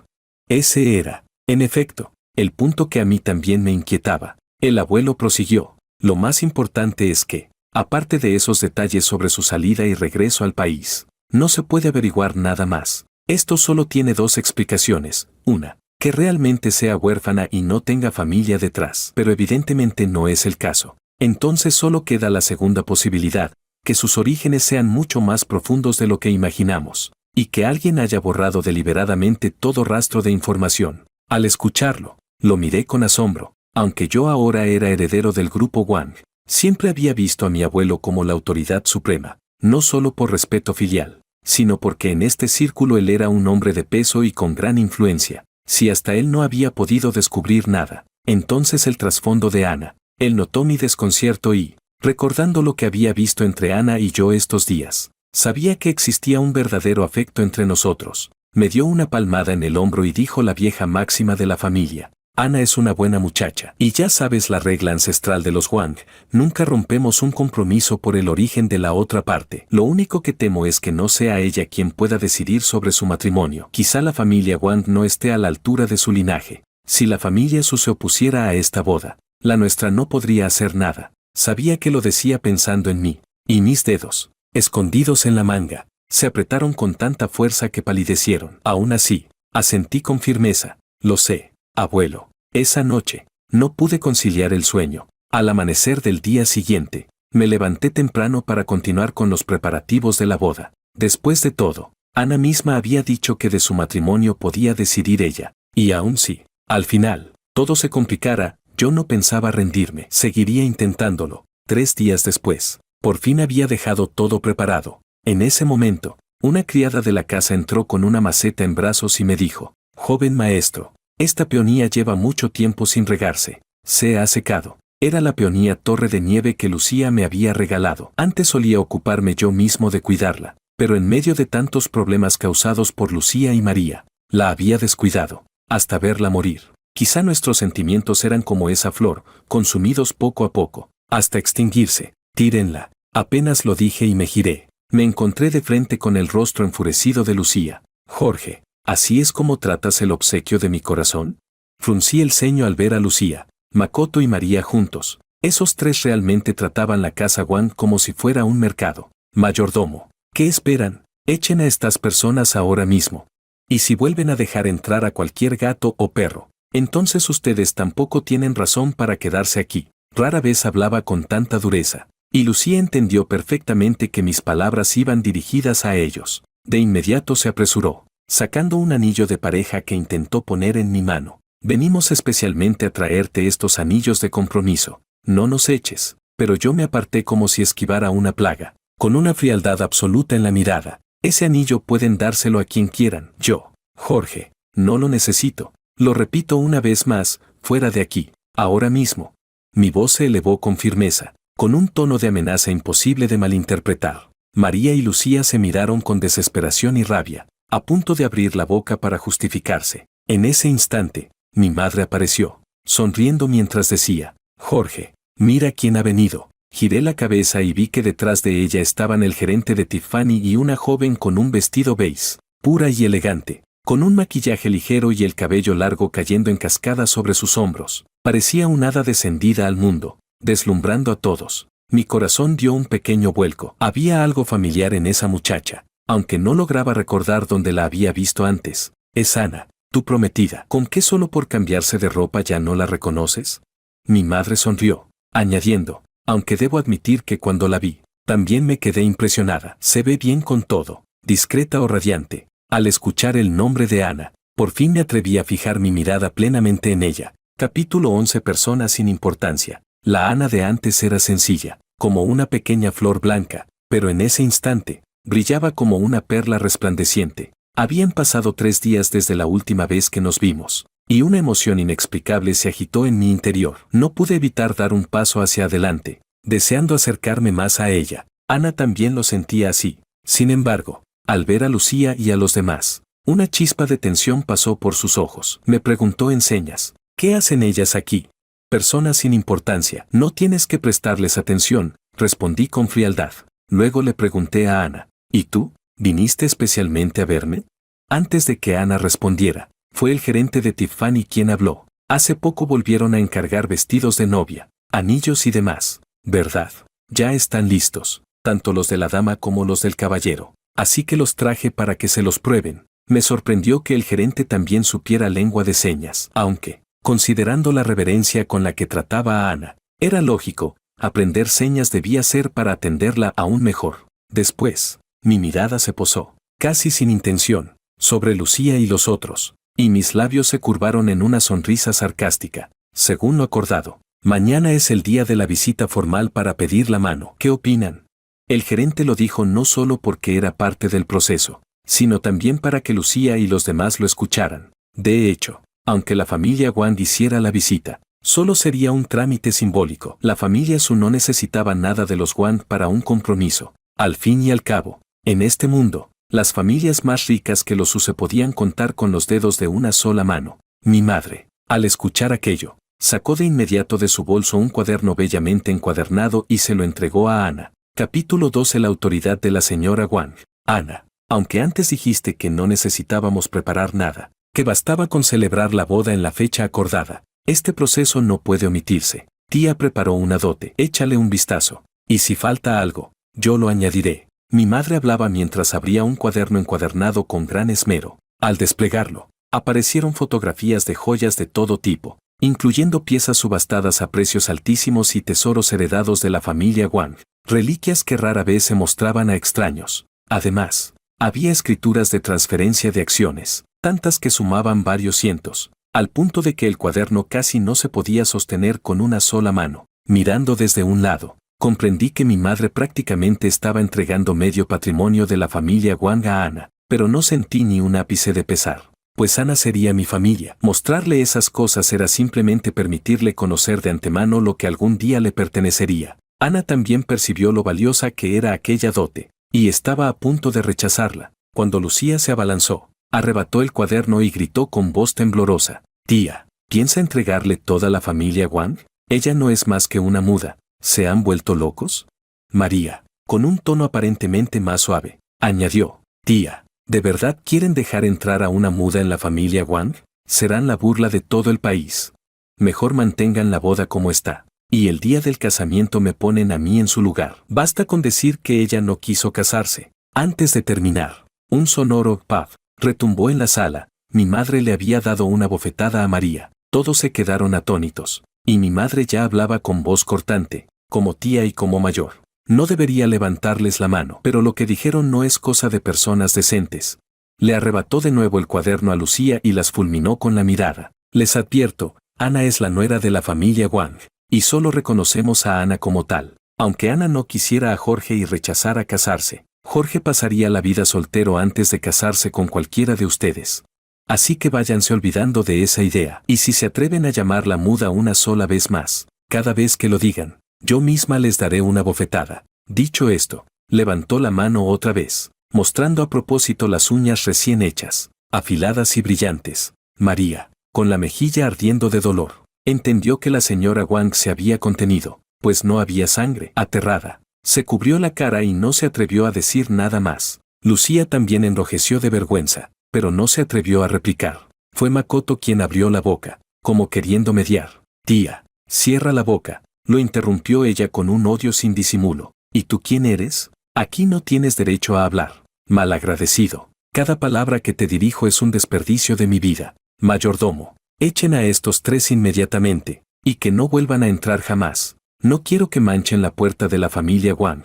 Ese era, en efecto, el punto que a mí también me inquietaba. El abuelo prosiguió. Lo más importante es que, aparte de esos detalles sobre su salida y regreso al país, no se puede averiguar nada más. Esto solo tiene dos explicaciones. Una, que realmente sea huérfana y no tenga familia detrás. Pero evidentemente no es el caso. Entonces solo queda la segunda posibilidad, que sus orígenes sean mucho más profundos de lo que imaginamos, y que alguien haya borrado deliberadamente todo rastro de información. Al escucharlo, lo miré con asombro. Aunque yo ahora era heredero del grupo Wang, siempre había visto a mi abuelo como la autoridad suprema, no solo por respeto filial, sino porque en este círculo él era un hombre de peso y con gran influencia. Si hasta él no había podido descubrir nada, entonces el trasfondo de Ana. Él notó mi desconcierto y, recordando lo que había visto entre Ana y yo estos días, sabía que existía un verdadero afecto entre nosotros. Me dio una palmada en el hombro y dijo la vieja máxima de la familia. Ana es una buena muchacha. Y ya sabes la regla ancestral de los Wang, nunca rompemos un compromiso por el origen de la otra parte. Lo único que temo es que no sea ella quien pueda decidir sobre su matrimonio. Quizá la familia Wang no esté a la altura de su linaje. Si la familia Su se opusiera a esta boda, la nuestra no podría hacer nada. Sabía que lo decía pensando en mí, y mis dedos, escondidos en la manga, se apretaron con tanta fuerza que palidecieron. Aún así, asentí con firmeza. Lo sé, abuelo. Esa noche, no pude conciliar el sueño. Al amanecer del día siguiente, me levanté temprano para continuar con los preparativos de la boda. Después de todo, Ana misma había dicho que de su matrimonio podía decidir ella. Y aun si, al final, todo se complicara, yo no pensaba rendirme. Seguiría intentándolo. 3 días después, por fin había dejado todo preparado. En ese momento, una criada de la casa entró con una maceta en brazos y me dijo: «Joven maestro, esta peonía lleva mucho tiempo sin regarse. Se ha secado». Era la peonía Torre de Nieve que Lucía me había regalado. Antes solía ocuparme yo mismo de cuidarla, pero en medio de tantos problemas causados por Lucía y María, la había descuidado, hasta verla morir. Quizá nuestros sentimientos eran como esa flor, consumidos poco a poco, hasta extinguirse. «Tírenla». Apenas lo dije y me giré. Me encontré de frente con el rostro enfurecido de Lucía. «Jorge, ¿así es como tratas el obsequio de mi corazón?». Fruncí el ceño al ver a Lucía, Makoto y María juntos. Esos tres realmente trataban la casa Wang como si fuera un mercado. «Mayordomo, ¿qué esperan? Echen a estas personas ahora mismo. Y si vuelven a dejar entrar a cualquier gato o perro, entonces ustedes tampoco tienen razón para quedarse aquí». Rara vez hablaba con tanta dureza, y Lucía entendió perfectamente que mis palabras iban dirigidas a ellos. De inmediato se apresuró, sacando un anillo de pareja que intentó poner en mi mano. «Venimos especialmente a traerte estos anillos de compromiso. No nos eches». Pero yo me aparté como si esquivara una plaga, con una frialdad absoluta en la mirada. «Ese anillo pueden dárselo a quien quieran. Yo, Jorge, no lo necesito. Lo repito una vez más, fuera de aquí, ahora mismo». Mi voz se elevó con firmeza, con un tono de amenaza imposible de malinterpretar. María y Lucía se miraron con desesperación y rabia, a punto de abrir la boca para justificarse. En ese instante, mi madre apareció, sonriendo mientras decía: «Jorge, mira quién ha venido». Giré la cabeza y vi que detrás de ella estaban el gerente de Tiffany y una joven con un vestido beige, pura y elegante, con un maquillaje ligero y el cabello largo cayendo en cascada sobre sus hombros. Parecía un hada descendida al mundo, deslumbrando a todos. Mi corazón dio un pequeño vuelco. Había algo familiar en esa muchacha, aunque no lograba recordar dónde la había visto antes. «Es Ana, tu prometida. ¿Con qué solo por cambiarse de ropa ya no la reconoces?». Mi madre sonrió, añadiendo: «Aunque debo admitir que cuando la vi, también me quedé impresionada. Se ve bien con todo, discreta o radiante». Al escuchar el nombre de Ana, por fin me atreví a fijar mi mirada plenamente en ella. Capítulo 11. Personas sin importancia. La Ana de antes era sencilla, como una pequeña flor blanca, pero en ese instante, brillaba como una perla resplandeciente. Habían pasado 3 días desde la última vez que nos vimos, y una emoción inexplicable se agitó en mi interior. No pude evitar dar un paso hacia adelante, deseando acercarme más a ella. Ana también lo sentía así. Sin embargo, al ver a Lucía y a los demás, una chispa de tensión pasó por sus ojos. Me preguntó en señas, ¿qué hacen ellas aquí? Personas sin importancia, no tienes que prestarles atención, respondí con frialdad. Luego le pregunté a Ana, ¿y tú? ¿Viniste especialmente a verme? Antes de que Ana respondiera, fue el gerente de Tiffany quien habló. Hace poco volvieron a encargar vestidos de novia, anillos y demás, ¿verdad? Ya están listos, tanto los de la dama como los del caballero. Así que los traje para que se los prueben. Me sorprendió que el gerente también supiera lengua de señas, aunque, considerando la reverencia con la que trataba a Ana, era lógico, aprender señas debía ser para atenderla aún mejor. Después, mi mirada se posó, casi sin intención, sobre Lucía y los otros, y mis labios se curvaron en una sonrisa sarcástica. Según lo acordado, mañana es el día de la visita formal para pedir la mano. ¿Qué opinan? El gerente lo dijo no solo porque era parte del proceso, sino también para que Lucía y los demás lo escucharan. De hecho, aunque la familia Wang hiciera la visita, solo sería un trámite simbólico. La familia Su no necesitaba nada de los Wang para un compromiso. Al fin y al cabo, en este mundo, las familias más ricas que los Su se podían contar con los dedos de una sola mano. Mi madre, al escuchar aquello, sacó de inmediato de su bolso un cuaderno bellamente encuadernado y se lo entregó a Ana. Capítulo 12. La autoridad de la señora Wang. Ana, aunque antes dijiste que no necesitábamos preparar nada, que bastaba con celebrar la boda en la fecha acordada, este proceso no puede omitirse. Tía preparó una dote, échale un vistazo, y si falta algo, yo lo añadiré. Mi madre hablaba mientras abría un cuaderno encuadernado con gran esmero. Al desplegarlo, aparecieron fotografías de joyas de todo tipo, incluyendo piezas subastadas a precios altísimos y tesoros heredados de la familia Wang, reliquias que rara vez se mostraban a extraños. Además, había escrituras de transferencia de acciones, tantas que sumaban varios cientos, al punto de que el cuaderno casi no se podía sostener con una sola mano. Mirando desde un lado, comprendí que mi madre prácticamente estaba entregando medio patrimonio de la familia Wang a Ana, pero no sentí ni un ápice de pesar, pues Ana sería mi familia. Mostrarle esas cosas era simplemente permitirle conocer de antemano lo que algún día le pertenecería. Ana también percibió lo valiosa que era aquella dote, y estaba a punto de rechazarla, cuando Lucía se abalanzó, arrebató el cuaderno y gritó con voz temblorosa, «Tía, ¿piensa entregarle toda la familia Wang? Ella no es más que una muda. ¿Se han vuelto locos?» María, con un tono aparentemente más suave, añadió, «Tía, ¿de verdad quieren dejar entrar a una muda en la familia Wang? Serán la burla de todo el país. Mejor mantengan la boda como está, y el día del casamiento me ponen a mí en su lugar. Basta con decir que ella no quiso casarse». Antes de terminar, un sonoro «paf» retumbó en la sala. Mi madre le había dado una bofetada a María. Todos se quedaron atónitos, y mi madre ya hablaba con voz cortante, como tía y como mayor. No debería levantarles la mano, pero lo que dijeron no es cosa de personas decentes. Le arrebató de nuevo el cuaderno a Lucía y las fulminó con la mirada. Les advierto, Ana es la nuera de la familia Wang, y solo reconocemos a Ana como tal. Aunque Ana no quisiera a Jorge y rechazara casarse, Jorge pasaría la vida soltero antes de casarse con cualquiera de ustedes. Así que váyanse olvidando de esa idea. Y si se atreven a llamarla muda una sola vez más, cada vez que lo digan, yo misma les daré una bofetada. Dicho esto, levantó la mano otra vez, mostrando a propósito las uñas recién hechas, afiladas y brillantes. María, con la mejilla ardiendo de dolor, entendió que la señora Wang se había contenido, pues no había sangre. Aterrada, se cubrió la cara y no se atrevió a decir nada más. Lucía también enrojeció de vergüenza, pero no se atrevió a replicar. Fue Makoto quien abrió la boca, como queriendo mediar. «Tía, cierra la boca», lo interrumpió ella con un odio sin disimulo. «¿Y tú quién eres? Aquí no tienes derecho a hablar. Malagradecido. Cada palabra que te dirijo es un desperdicio de mi vida. Mayordomo, echen a estos tres inmediatamente, y que no vuelvan a entrar jamás. No quiero que manchen la puerta de la familia Wang.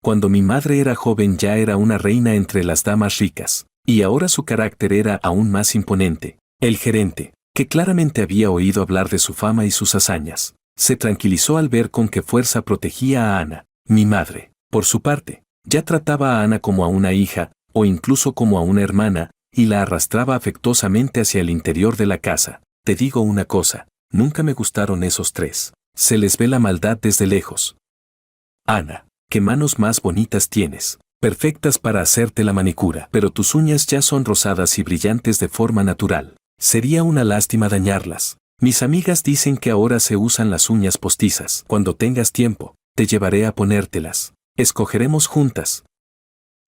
Cuando mi madre era joven ya era una reina entre las damas ricas, y ahora su carácter era aún más imponente». El gerente, que claramente había oído hablar de su fama y sus hazañas, se tranquilizó al ver con qué fuerza protegía a Ana. Mi madre, por su parte, ya trataba a Ana como a una hija, o incluso como a una hermana, y la arrastraba afectuosamente hacia el interior de la casa. Te digo una cosa, nunca me gustaron esos tres. Se les ve la maldad desde lejos. Ana, qué manos más bonitas tienes. perfectas para hacerte la manicura, pero tus uñas ya son rosadas y brillantes de forma natural. Sería una lástima dañarlas. Mis amigas dicen que ahora se usan las uñas postizas. Cuando tengas tiempo, te llevaré a ponértelas. Escogeremos juntas.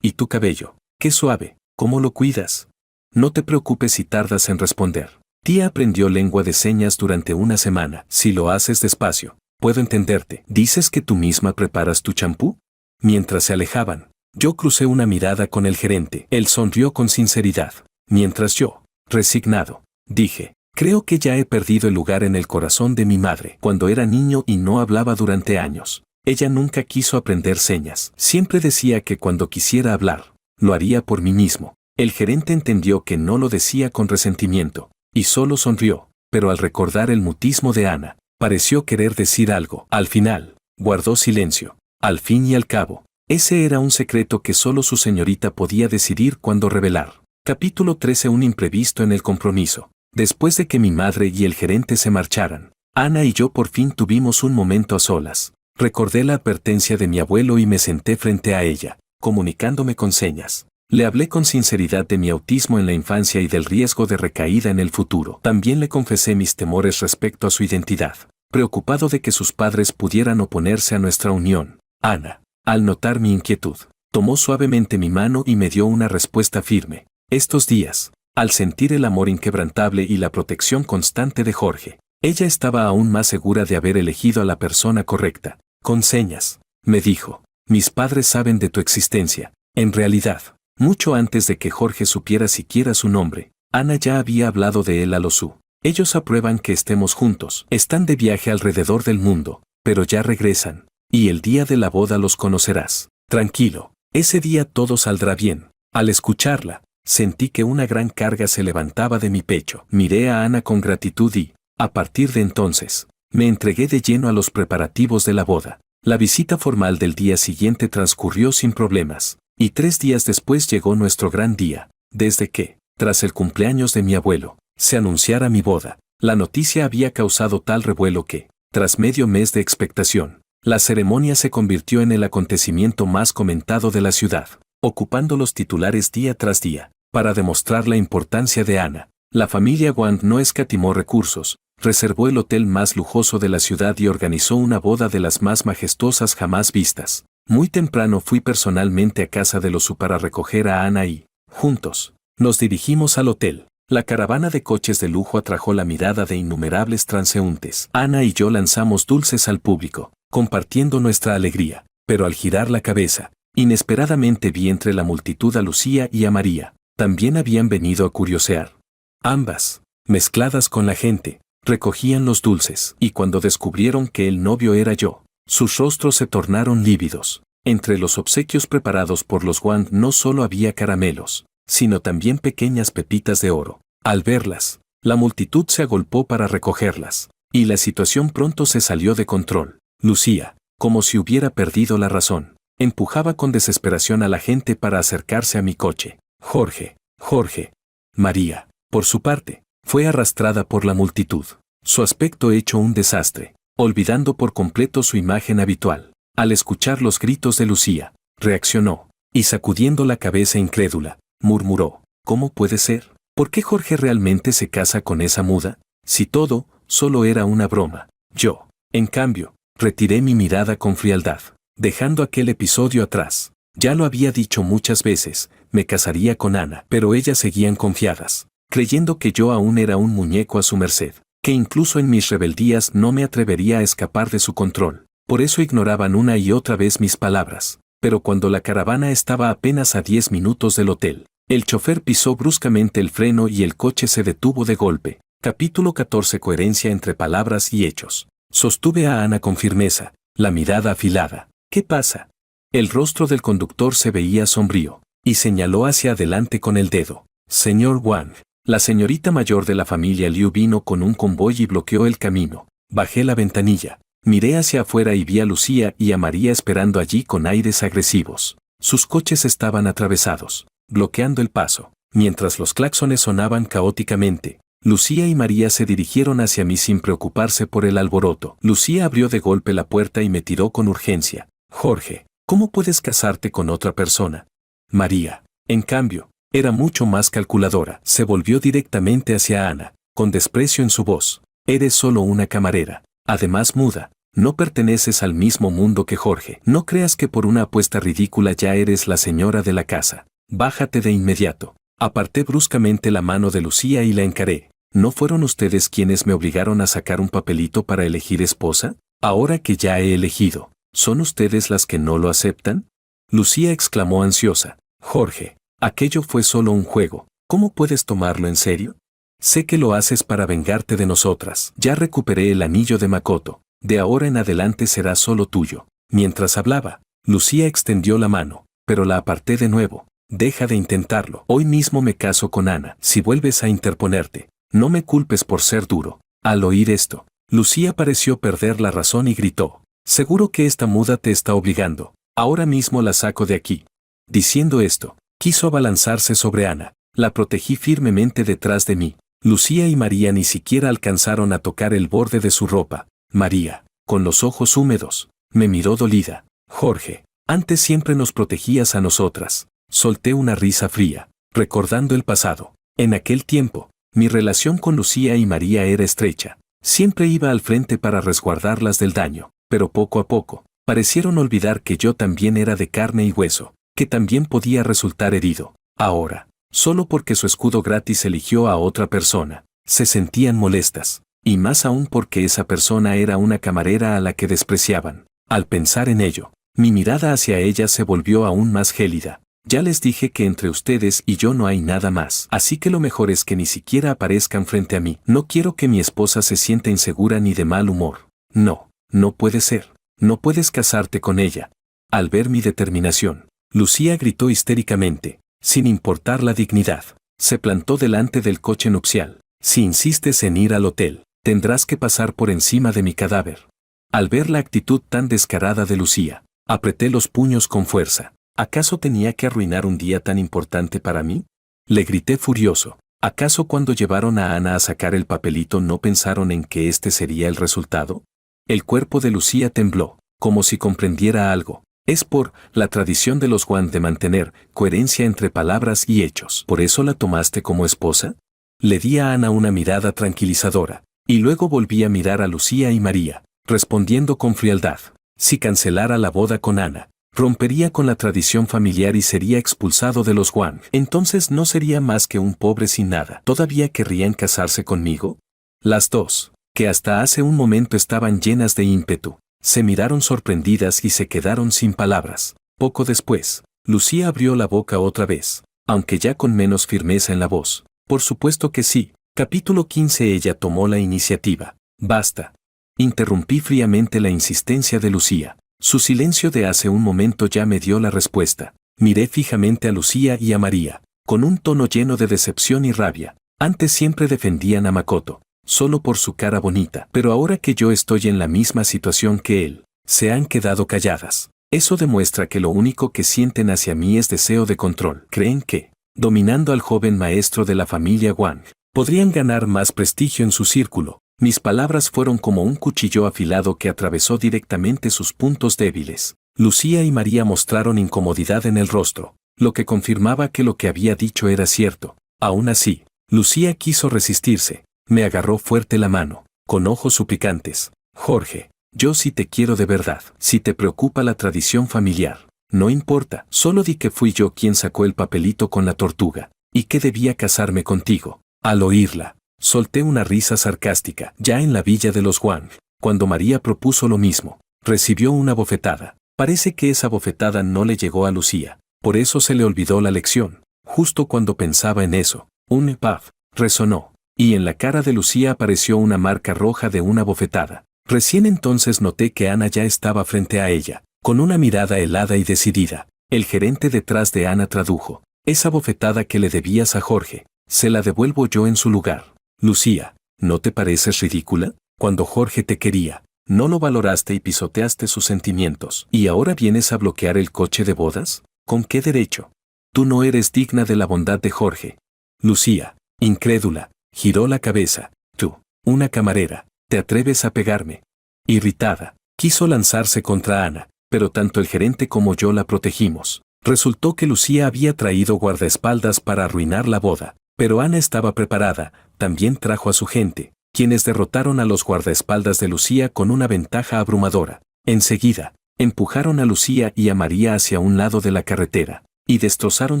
¿Y tu cabello? Qué suave. ¿Cómo lo cuidas? No te preocupes si tardas en responder. Tía aprendió lengua de señas durante una semana. Si lo haces despacio, puedo entenderte. ¿Dices que tú misma preparas tu champú? Mientras se alejaban, yo crucé una mirada con el gerente. Él sonrió con sinceridad. Mientras yo, resignado, dije, creo que ya he perdido el lugar en el corazón de mi madre. Cuando era niño y no hablaba durante años, ella nunca quiso aprender señas. Siempre decía que cuando quisiera hablar, lo haría por mí mismo. El gerente entendió que no lo decía con resentimiento, y solo sonrió, pero al recordar el mutismo de Ana, pareció querer decir algo. Al final, guardó silencio. Al fin y al cabo, ese era un secreto que solo su señorita podía decidir cuándo revelar. Capítulo 13. Un imprevisto en el compromiso. Después de que mi madre y el gerente se marcharan, Ana y yo por fin tuvimos un momento a solas. Recordé la advertencia de mi abuelo y me senté frente a ella, comunicándome con señas. Le hablé con sinceridad de mi autismo en la infancia y del riesgo de recaída en el futuro. También le confesé mis temores respecto a su identidad, preocupado de que sus padres pudieran oponerse a nuestra unión. Ana, al notar mi inquietud, tomó suavemente mi mano y me dio una respuesta firme. Estos días, al sentir el amor inquebrantable y la protección constante de Jorge, ella estaba aún más segura de haber elegido a la persona correcta. Con señas, me dijo, mis padres saben de tu existencia. En realidad, mucho antes de que Jorge supiera siquiera su nombre, Ana ya había hablado de él a los Su. Ellos aprueban que estemos juntos. Están de viaje alrededor del mundo, pero ya regresan, y el día de la boda los conocerás. Tranquilo, ese día todo saldrá bien. Al escucharla, sentí que una gran carga se levantaba de mi pecho. Miré a Ana con gratitud y, a partir de entonces, me entregué de lleno a los preparativos de la boda. La visita formal del día siguiente transcurrió sin problemas. Y 3 días después llegó nuestro gran día, desde que, tras el cumpleaños de mi abuelo, se anunciara mi boda. La noticia había causado tal revuelo que, tras medio mes de expectación, la ceremonia se convirtió en el acontecimiento más comentado de la ciudad, ocupando los titulares día tras día. Para demostrar la importancia de Ana, la familia Wang no escatimó recursos, reservó el hotel más lujoso de la ciudad y organizó una boda de las más majestuosas jamás vistas. Muy temprano fui personalmente a casa de los Su para recoger a Ana y, juntos, nos dirigimos al hotel. La caravana de coches de lujo atrajo la mirada de innumerables transeúntes. Ana y yo lanzamos dulces al público, compartiendo nuestra alegría, pero al girar la cabeza, inesperadamente vi entre la multitud a Lucía y a María. También habían venido a curiosear. Ambas, mezcladas con la gente, recogían los dulces, y cuando descubrieron que el novio era yo, sus rostros se tornaron lívidos. Entre los obsequios preparados por los Wang no solo había caramelos, sino también pequeñas pepitas de oro. Al verlas, la multitud se agolpó para recogerlas, y la situación pronto se salió de control. Lucía, como si hubiera perdido la razón, empujaba con desesperación a la gente para acercarse a mi coche. Jorge. María, por su parte, fue arrastrada por la multitud, su aspecto hecho un desastre, olvidando por completo su imagen habitual. Al escuchar los gritos de Lucía, reaccionó, y sacudiendo la cabeza incrédula, murmuró, ¿cómo puede ser? ¿Por qué Jorge realmente se casa con esa muda? Si todo, solo era una broma. Yo, en cambio, retiré mi mirada con frialdad, dejando aquel episodio atrás. Ya lo había dicho muchas veces, me casaría con Ana, pero ellas seguían confiadas, creyendo que yo aún era un muñeco a su merced, que incluso en mis rebeldías no me atrevería a escapar de su control. Por eso ignoraban una y otra vez mis palabras. Pero cuando la caravana estaba apenas a 10 minutos del hotel, el chofer pisó bruscamente el freno y el coche se detuvo de golpe. Capítulo 14. Coherencia entre palabras y hechos. Sostuve a Ana con firmeza, la mirada afilada. ¿Qué pasa? El rostro del conductor se veía sombrío, y señaló hacia adelante con el dedo. Señor Wang, la señorita mayor de la familia Liu vino con un convoy y bloqueó el camino. Bajé la ventanilla, miré hacia afuera y vi a Lucía y a María esperando allí con aires agresivos. Sus coches estaban atravesados, bloqueando el paso. Mientras los claxones sonaban caóticamente, Lucía y María se dirigieron hacia mí sin preocuparse por el alboroto. Lucía abrió de golpe la puerta y me tiró con urgencia. Jorge, ¿Cómo puedes casarte con otra persona? María, en cambio, era mucho más calculadora. Se volvió directamente hacia Ana, con desprecio en su voz. Eres solo una camarera, además muda. No perteneces al mismo mundo que Jorge. No creas que por una apuesta ridícula ya eres la señora de la casa. Bájate de inmediato. Aparté bruscamente la mano de Lucía y la encaré. ¿No fueron ustedes quienes me obligaron a sacar un papelito para elegir esposa? Ahora que ya he elegido, ¿son ustedes las que no lo aceptan? Lucía exclamó ansiosa. Jorge, aquello fue solo un juego. ¿Cómo puedes tomarlo en serio? Sé que lo haces para vengarte de nosotras. Ya recuperé el anillo de Makoto. De ahora en adelante será solo tuyo. Mientras hablaba, Lucía extendió la mano, pero la aparté de nuevo. Deja de intentarlo. Hoy mismo me caso con Ana. Si vuelves a interponerte, no me culpes por ser duro. Al oír esto, Lucía pareció perder la razón y gritó. Seguro que esta muda te está obligando. Ahora mismo la saco de aquí. Diciendo esto, quiso abalanzarse sobre Ana. La protegí firmemente detrás de mí. Lucía y María ni siquiera alcanzaron a tocar el borde de su ropa. María, con los ojos húmedos, me miró dolida. Jorge, antes siempre nos protegías a nosotras. Solté una risa fría, recordando el pasado. En aquel tiempo, mi relación con Lucía y María era estrecha. Siempre iba al frente para resguardarlas del daño, pero poco a poco, parecieron olvidar que yo también era de carne y hueso, que también podía resultar herido. Ahora, solo porque su escudo gratis eligió a otra persona, se sentían molestas, y más aún porque esa persona era una camarera a la que despreciaban. Al pensar en ello, mi mirada hacia ella se volvió aún más gélida. Ya les dije que entre ustedes y yo no hay nada más, así que lo mejor es que ni siquiera aparezcan frente a mí. No quiero que mi esposa se sienta insegura ni de mal humor. No, no puede ser. No puedes casarte con ella. Al ver mi determinación, Lucía gritó histéricamente, sin importar la dignidad. Se plantó delante del coche nupcial. Si insistes en ir al hotel, tendrás que pasar por encima de mi cadáver. Al ver la actitud tan descarada de Lucía, apreté los puños con fuerza. ¿Acaso tenía que arruinar un día tan importante para mí? Le grité furioso. ¿Acaso cuando llevaron a Ana a sacar el papelito no pensaron en que este sería el resultado? El cuerpo de Lucía tembló, como si comprendiera algo. Es por la tradición de los Wan de mantener coherencia entre palabras y hechos. ¿Por eso la tomaste como esposa? Le di a Ana una mirada tranquilizadora, y luego volví a mirar a Lucía y María, respondiendo con frialdad. Si cancelara la boda con Ana, rompería con la tradición familiar y sería expulsado de los Wang. Entonces no sería más que un pobre sin nada. ¿Todavía querrían casarse conmigo? Las dos, que hasta hace un momento estaban llenas de ímpetu, se miraron sorprendidas y se quedaron sin palabras. Poco después, Lucía abrió la boca otra vez, aunque ya con menos firmeza en la voz. Por supuesto que sí. Capítulo 15. Ella tomó la iniciativa. Basta. Interrumpí fríamente la insistencia de Lucía. Su silencio de hace un momento ya me dio la respuesta. Miré fijamente a Lucía y a María, con un tono lleno de decepción y rabia. Antes siempre defendían a Makoto, solo por su cara bonita, pero ahora que yo estoy en la misma situación que él, se han quedado calladas. Eso demuestra que lo único que sienten hacia mí es deseo de control. Creen que, dominando al joven maestro de la familia Wang, podrían ganar más prestigio en su círculo. Mis palabras fueron como un cuchillo afilado que atravesó directamente sus puntos débiles. Lucía y María mostraron incomodidad en el rostro, lo que confirmaba que lo que había dicho era cierto. Aún así, Lucía quiso resistirse. Me agarró fuerte la mano, con ojos suplicantes. Jorge, yo sí te quiero de verdad. Si te preocupa la tradición familiar, no importa. Solo di que fui yo quien sacó el papelito con la tortuga, y que debía casarme contigo. Al oírla, solté una risa sarcástica. Ya en la villa de los Wang, cuando María propuso lo mismo, recibió una bofetada. Parece que esa bofetada no le llegó a Lucía, por eso se le olvidó la lección. Justo cuando pensaba en eso, un paf resonó, y en la cara de Lucía apareció una marca roja de una bofetada. Recién entonces noté que Ana ya estaba frente a ella, con una mirada helada y decidida. El gerente detrás de Ana tradujo: esa bofetada que le debías a Jorge, se la devuelvo yo en su lugar. Lucía, ¿no te pareces ridícula? Cuando Jorge te quería, no lo valoraste y pisoteaste sus sentimientos. ¿Y ahora vienes a bloquear el coche de bodas? ¿Con qué derecho? Tú no eres digna de la bondad de Jorge. Lucía, incrédula, giró la cabeza. Tú, una camarera, ¿te atreves a pegarme? Irritada, quiso lanzarse contra Ana, pero tanto el gerente como yo la protegimos. Resultó que Lucía había traído guardaespaldas para arruinar la boda, pero Ana estaba preparada, también trajo a su gente, quienes derrotaron a los guardaespaldas de Lucía con una ventaja abrumadora. Enseguida, empujaron a Lucía y a María hacia un lado de la carretera, y destrozaron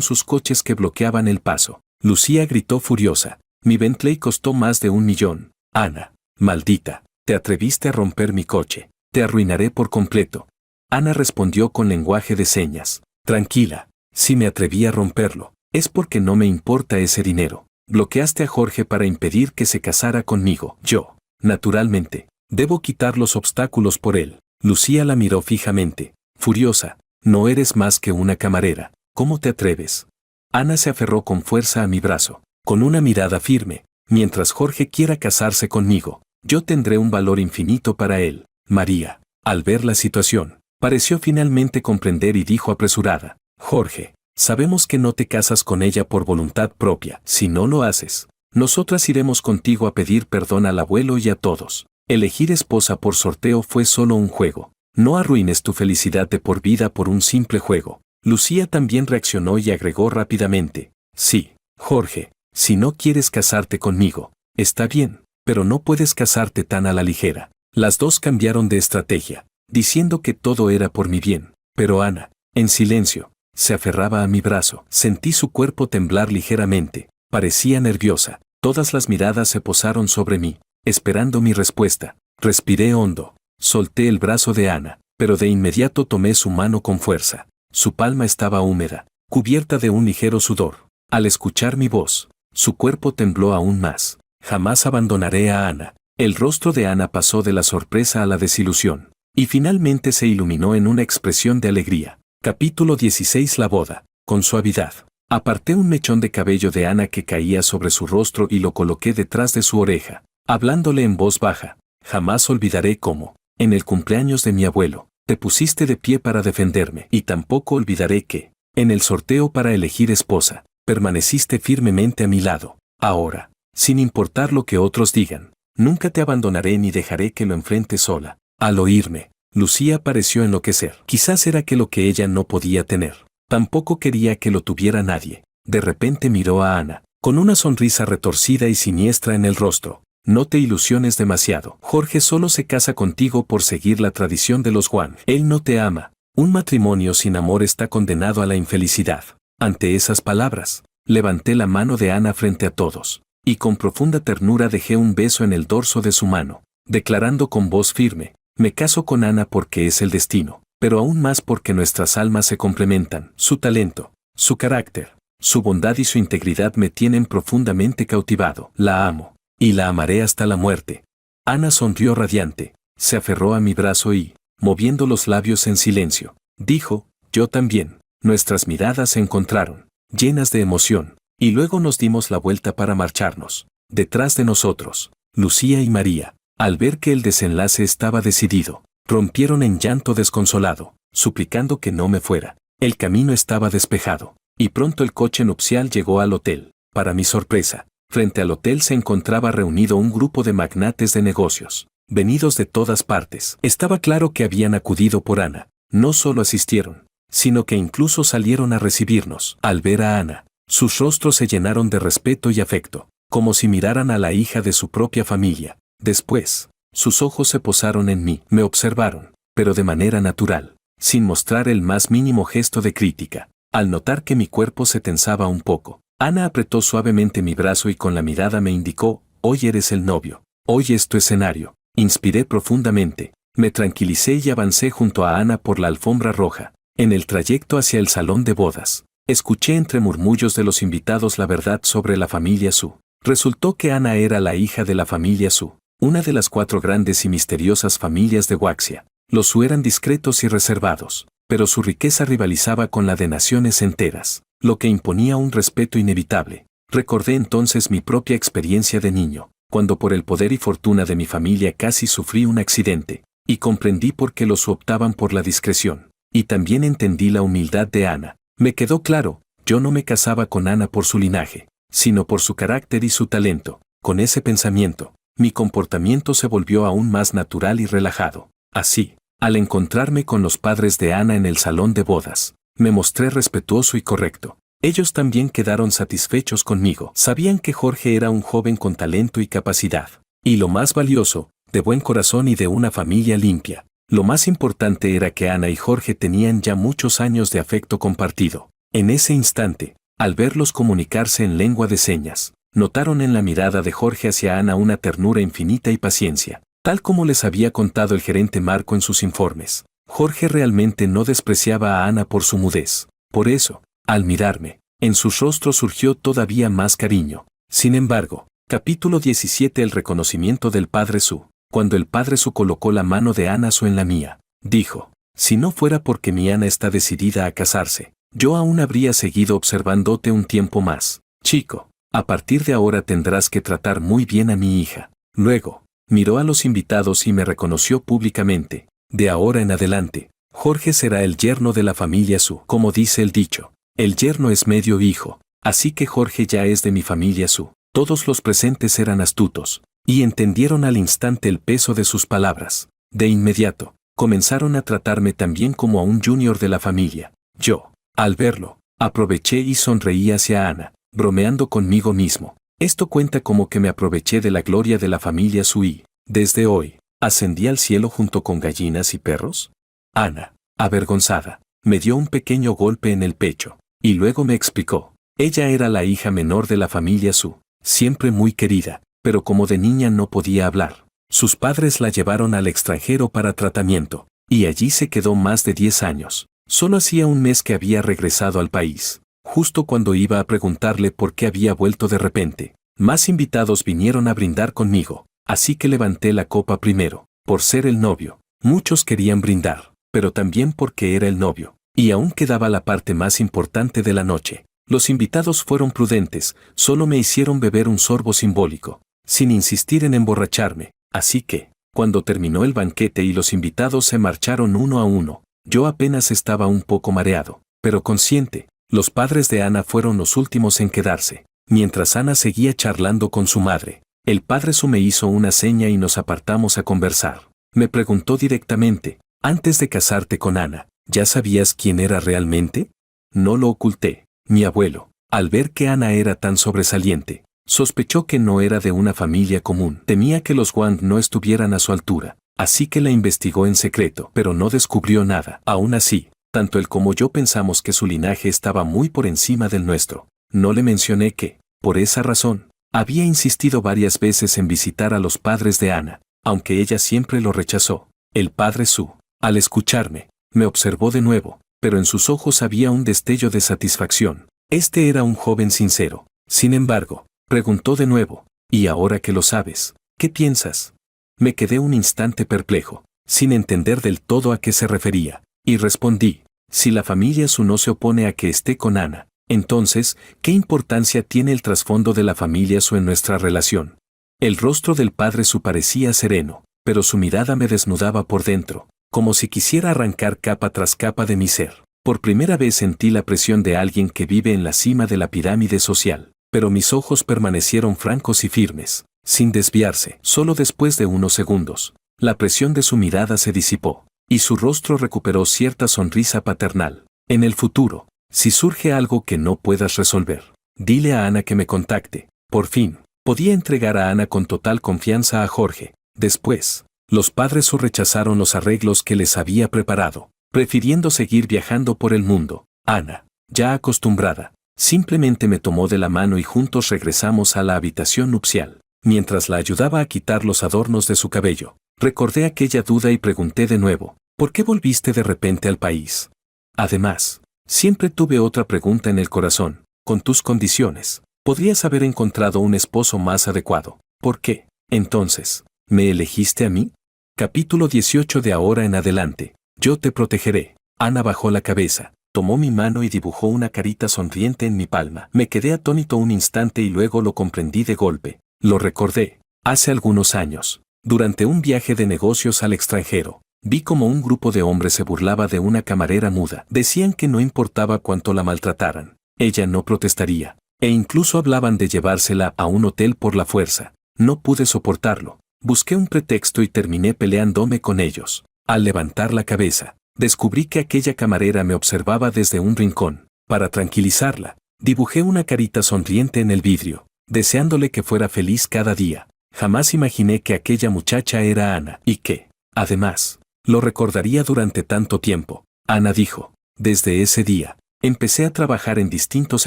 sus coches que bloqueaban el paso. Lucía gritó furiosa: «Mi Bentley costó más de 1 millón. Ana, maldita, te atreviste a romper mi coche. Te arruinaré por completo». Ana respondió con lenguaje de señas: «Tranquila, si me atreví a romperlo, es porque no me importa ese dinero. Bloqueaste a Jorge para impedir que se casara conmigo. Yo, naturalmente, debo quitar los obstáculos por él». Lucía la miró fijamente, furiosa: «No eres más que una camarera. ¿Cómo te atreves?». Ana se aferró con fuerza a mi brazo, con una mirada firme: «Mientras Jorge quiera casarse conmigo, yo tendré un valor infinito para él». María, al ver la situación, pareció finalmente comprender y dijo apresurada: «Jorge, sabemos que no te casas con ella por voluntad propia. Si no lo haces, nosotras iremos contigo a pedir perdón al abuelo y a todos. Elegir esposa por sorteo fue solo un juego. No arruines tu felicidad de por vida por un simple juego». Lucía también reaccionó y agregó rápidamente: «Sí, Jorge, si no quieres casarte conmigo, está bien, pero no puedes casarte tan a la ligera». Las dos cambiaron de estrategia, diciendo que todo era por mi bien, pero Ana, en silencio, se aferraba a mi brazo. Sentí su cuerpo temblar ligeramente, parecía nerviosa. Todas las miradas se posaron sobre mí, esperando mi respuesta. Respiré hondo, solté el brazo de Ana, pero de inmediato tomé su mano con fuerza. Su palma estaba húmeda, cubierta de un ligero sudor. Al escuchar mi voz, su cuerpo tembló aún más. «Jamás abandonaré a Ana». El rostro de Ana pasó de la sorpresa a la desilusión, y finalmente se iluminó en una expresión de alegría. Capítulo 16. La boda. Con suavidad, aparté un mechón de cabello de Ana que caía sobre su rostro y lo coloqué detrás de su oreja, hablándole en voz baja: «Jamás olvidaré cómo, en el cumpleaños de mi abuelo, te pusiste de pie para defenderme, y tampoco olvidaré que, en el sorteo para elegir esposa, permaneciste firmemente a mi lado. Ahora, sin importar lo que otros digan, nunca te abandonaré ni dejaré que lo enfrentes sola». Al oírme, Lucía pareció enloquecer. Quizás era que lo que ella no podía tener, tampoco quería que lo tuviera nadie. De repente miró a Ana, con una sonrisa retorcida y siniestra en el rostro: «No te ilusiones demasiado. Jorge solo se casa contigo por seguir la tradición de los Juan. Él no te ama. Un matrimonio sin amor está condenado a la infelicidad». Ante esas palabras, levanté la mano de Ana frente a todos, y con profunda ternura dejé un beso en el dorso de su mano, declarando con voz firme: «Me caso con Ana porque es el destino, pero aún más porque nuestras almas se complementan. Su talento, su carácter, su bondad y su integridad me tienen profundamente cautivado. La amo, y la amaré hasta la muerte». Ana sonrió radiante, se aferró a mi brazo y, moviendo los labios en silencio, dijo: «Yo también». Nuestras miradas se encontraron, llenas de emoción, y luego nos dimos la vuelta para marcharnos. Detrás de nosotros, Lucía y María, al ver que el desenlace estaba decidido, rompieron en llanto desconsolado, suplicando que no me fuera. El camino estaba despejado, y pronto el coche nupcial llegó al hotel. Para mi sorpresa, frente al hotel se encontraba reunido un grupo de magnates de negocios, venidos de todas partes. Estaba claro que habían acudido por Ana. No solo asistieron, sino que incluso salieron a recibirnos. Al ver a Ana, sus rostros se llenaron de respeto y afecto, como si miraran a la hija de su propia familia. Después, sus ojos se posaron en mí, me observaron, pero de manera natural, sin mostrar el más mínimo gesto de crítica. Al notar que mi cuerpo se tensaba un poco, Ana apretó suavemente mi brazo y con la mirada me indicó: «Hoy eres el novio, hoy es tu escenario». Inspiré profundamente, me tranquilicé y avancé junto a Ana por la alfombra roja. En el trayecto hacia el salón de bodas, escuché entre murmullos de los invitados la verdad sobre la familia Su. Resultó que Ana era la hija de la familia Su, una de las 4 grandes y misteriosas familias de Huaxia. Los Su eran discretos y reservados, pero su riqueza rivalizaba con la de naciones enteras, lo que imponía un respeto inevitable. Recordé entonces mi propia experiencia de niño, cuando por el poder y fortuna de mi familia casi sufrí un accidente, y comprendí por qué los Su optaban por la discreción. Y también entendí la humildad de Ana. Me quedó claro, yo no me casaba con Ana por su linaje, sino por su carácter y su talento. Con ese pensamiento, mi comportamiento se volvió aún más natural y relajado. Así, Al encontrarme con los padres de Ana en el salón de bodas, me mostré respetuoso y correcto. Ellos también quedaron satisfechos conmigo. Sabían que Jorge era un joven con talento y capacidad. Y lo más valioso, de buen corazón y de una familia limpia. Lo más importante era que Ana y Jorge tenían ya muchos años de afecto compartido. En ese instante, al verlos comunicarse en lengua de señas, notaron en la mirada de Jorge hacia Ana una ternura infinita y paciencia. Tal como les había contado el gerente Marco en sus informes, Jorge realmente no despreciaba a Ana por su mudez. Por eso, al mirarme, en sus rostros surgió todavía más cariño. Sin embargo, capítulo 17. El reconocimiento del Padre Su. Cuando el Padre Su colocó la mano de Ana Su en la mía, dijo: si no fuera porque mi Ana está decidida a casarse, yo aún habría seguido observándote un tiempo más. Chico, a partir de ahora tendrás que tratar muy bien a mi hija. Luego, miró a los invitados y me reconoció públicamente. De ahora en adelante, Jorge será el yerno de la familia Su. Como dice el dicho, el yerno es medio hijo, así que Jorge ya es de mi familia Su. Todos los presentes eran astutos, y entendieron al instante el peso de sus palabras. De inmediato, comenzaron a tratarme también como a un junior de la familia. Yo, al verlo, aproveché y sonreí hacia Ana, bromeando conmigo mismo. Esto cuenta como que me aproveché de la gloria de la familia Su y, desde hoy, ascendí al cielo junto con gallinas y perros. Ana, avergonzada, me dio un pequeño golpe en el pecho, y luego me explicó. Ella era la hija menor de la familia Su, siempre muy querida, pero como de niña no podía hablar. Sus padres la llevaron al extranjero para tratamiento, y allí se quedó más de 10 años. Solo hacía un mes que había regresado al país. Justo cuando iba a preguntarle por qué había vuelto de repente, más invitados vinieron a brindar conmigo, así que levanté la copa primero, por ser el novio. Muchos querían brindar, pero también porque era el novio, y aún quedaba la parte más importante de la noche. Los invitados fueron prudentes, solo me hicieron beber un sorbo simbólico, sin insistir en emborracharme, así que, cuando terminó el banquete y los invitados se marcharon uno a uno, yo apenas estaba un poco mareado, pero consciente. Los padres de Ana fueron los últimos en quedarse. Mientras Ana seguía charlando con su madre, el Padre Su me hizo una seña y nos apartamos a conversar. Me preguntó directamente: antes de casarte con Ana, ¿ya sabías quién era realmente? No lo oculté. Mi abuelo, al ver que Ana era tan sobresaliente, sospechó que no era de una familia común. Temía que los Wang no estuvieran a su altura, así que la investigó en secreto, pero no descubrió nada. Aún así, tanto él como yo pensamos que su linaje estaba muy por encima del nuestro. No le mencioné que, por esa razón, había insistido varias veces en visitar a los padres de Ana, aunque ella siempre lo rechazó. El Padre Su, al escucharme, me observó de nuevo, pero en sus ojos había un destello de satisfacción. Este era un joven sincero. Sin embargo, preguntó de nuevo: ¿y ahora que lo sabes, qué piensas? Me quedé un instante perplejo, sin entender del todo a qué se refería. Y respondí: si la familia Su no se opone a que esté con Ana, entonces, ¿qué importancia tiene el trasfondo de la familia Su en nuestra relación? El rostro del Padre Su parecía sereno, pero su mirada me desnudaba por dentro, como si quisiera arrancar capa tras capa de mi ser. Por primera vez sentí la presión de alguien que vive en la cima de la pirámide social, pero mis ojos permanecieron francos y firmes, sin desviarse. Solo después de unos segundos, la presión de su mirada se disipó, y su rostro recuperó cierta sonrisa paternal. En el futuro, si surge algo que no puedas resolver, dile a Ana que me contacte. Por fin, podía entregar a Ana con total confianza a Jorge. Después, los padres Su rechazaron los arreglos que les había preparado, prefiriendo seguir viajando por el mundo. Ana, ya acostumbrada, simplemente me tomó de la mano y juntos regresamos a la habitación nupcial. Mientras la ayudaba a quitar los adornos de su cabello, recordé aquella duda y pregunté de nuevo: ¿por qué volviste de repente al país? Además, siempre tuve otra pregunta en el corazón: con tus condiciones, podrías haber encontrado un esposo más adecuado. ¿Por qué, entonces, me elegiste a mí? Capítulo 18. De ahora en adelante, yo te protegeré. Ana bajó la cabeza, tomó mi mano y dibujó una carita sonriente en mi palma. Me quedé atónito un instante y luego lo comprendí de golpe. Lo recordé. Hace algunos años, durante un viaje de negocios al extranjero, vi como un grupo de hombres se burlaba de una camarera muda. Decían que no importaba cuánto la maltrataran, ella no protestaría, e incluso hablaban de llevársela a un hotel por la fuerza. No pude soportarlo. Busqué un pretexto y terminé peleándome con ellos. Al levantar la cabeza, descubrí que aquella camarera me observaba desde un rincón. Para tranquilizarla, dibujé una carita sonriente en el vidrio, deseándole que fuera feliz cada día. Jamás imaginé que aquella muchacha era Ana y que, además, lo recordaría durante tanto tiempo. Ana dijo, desde ese día, empecé a trabajar en distintos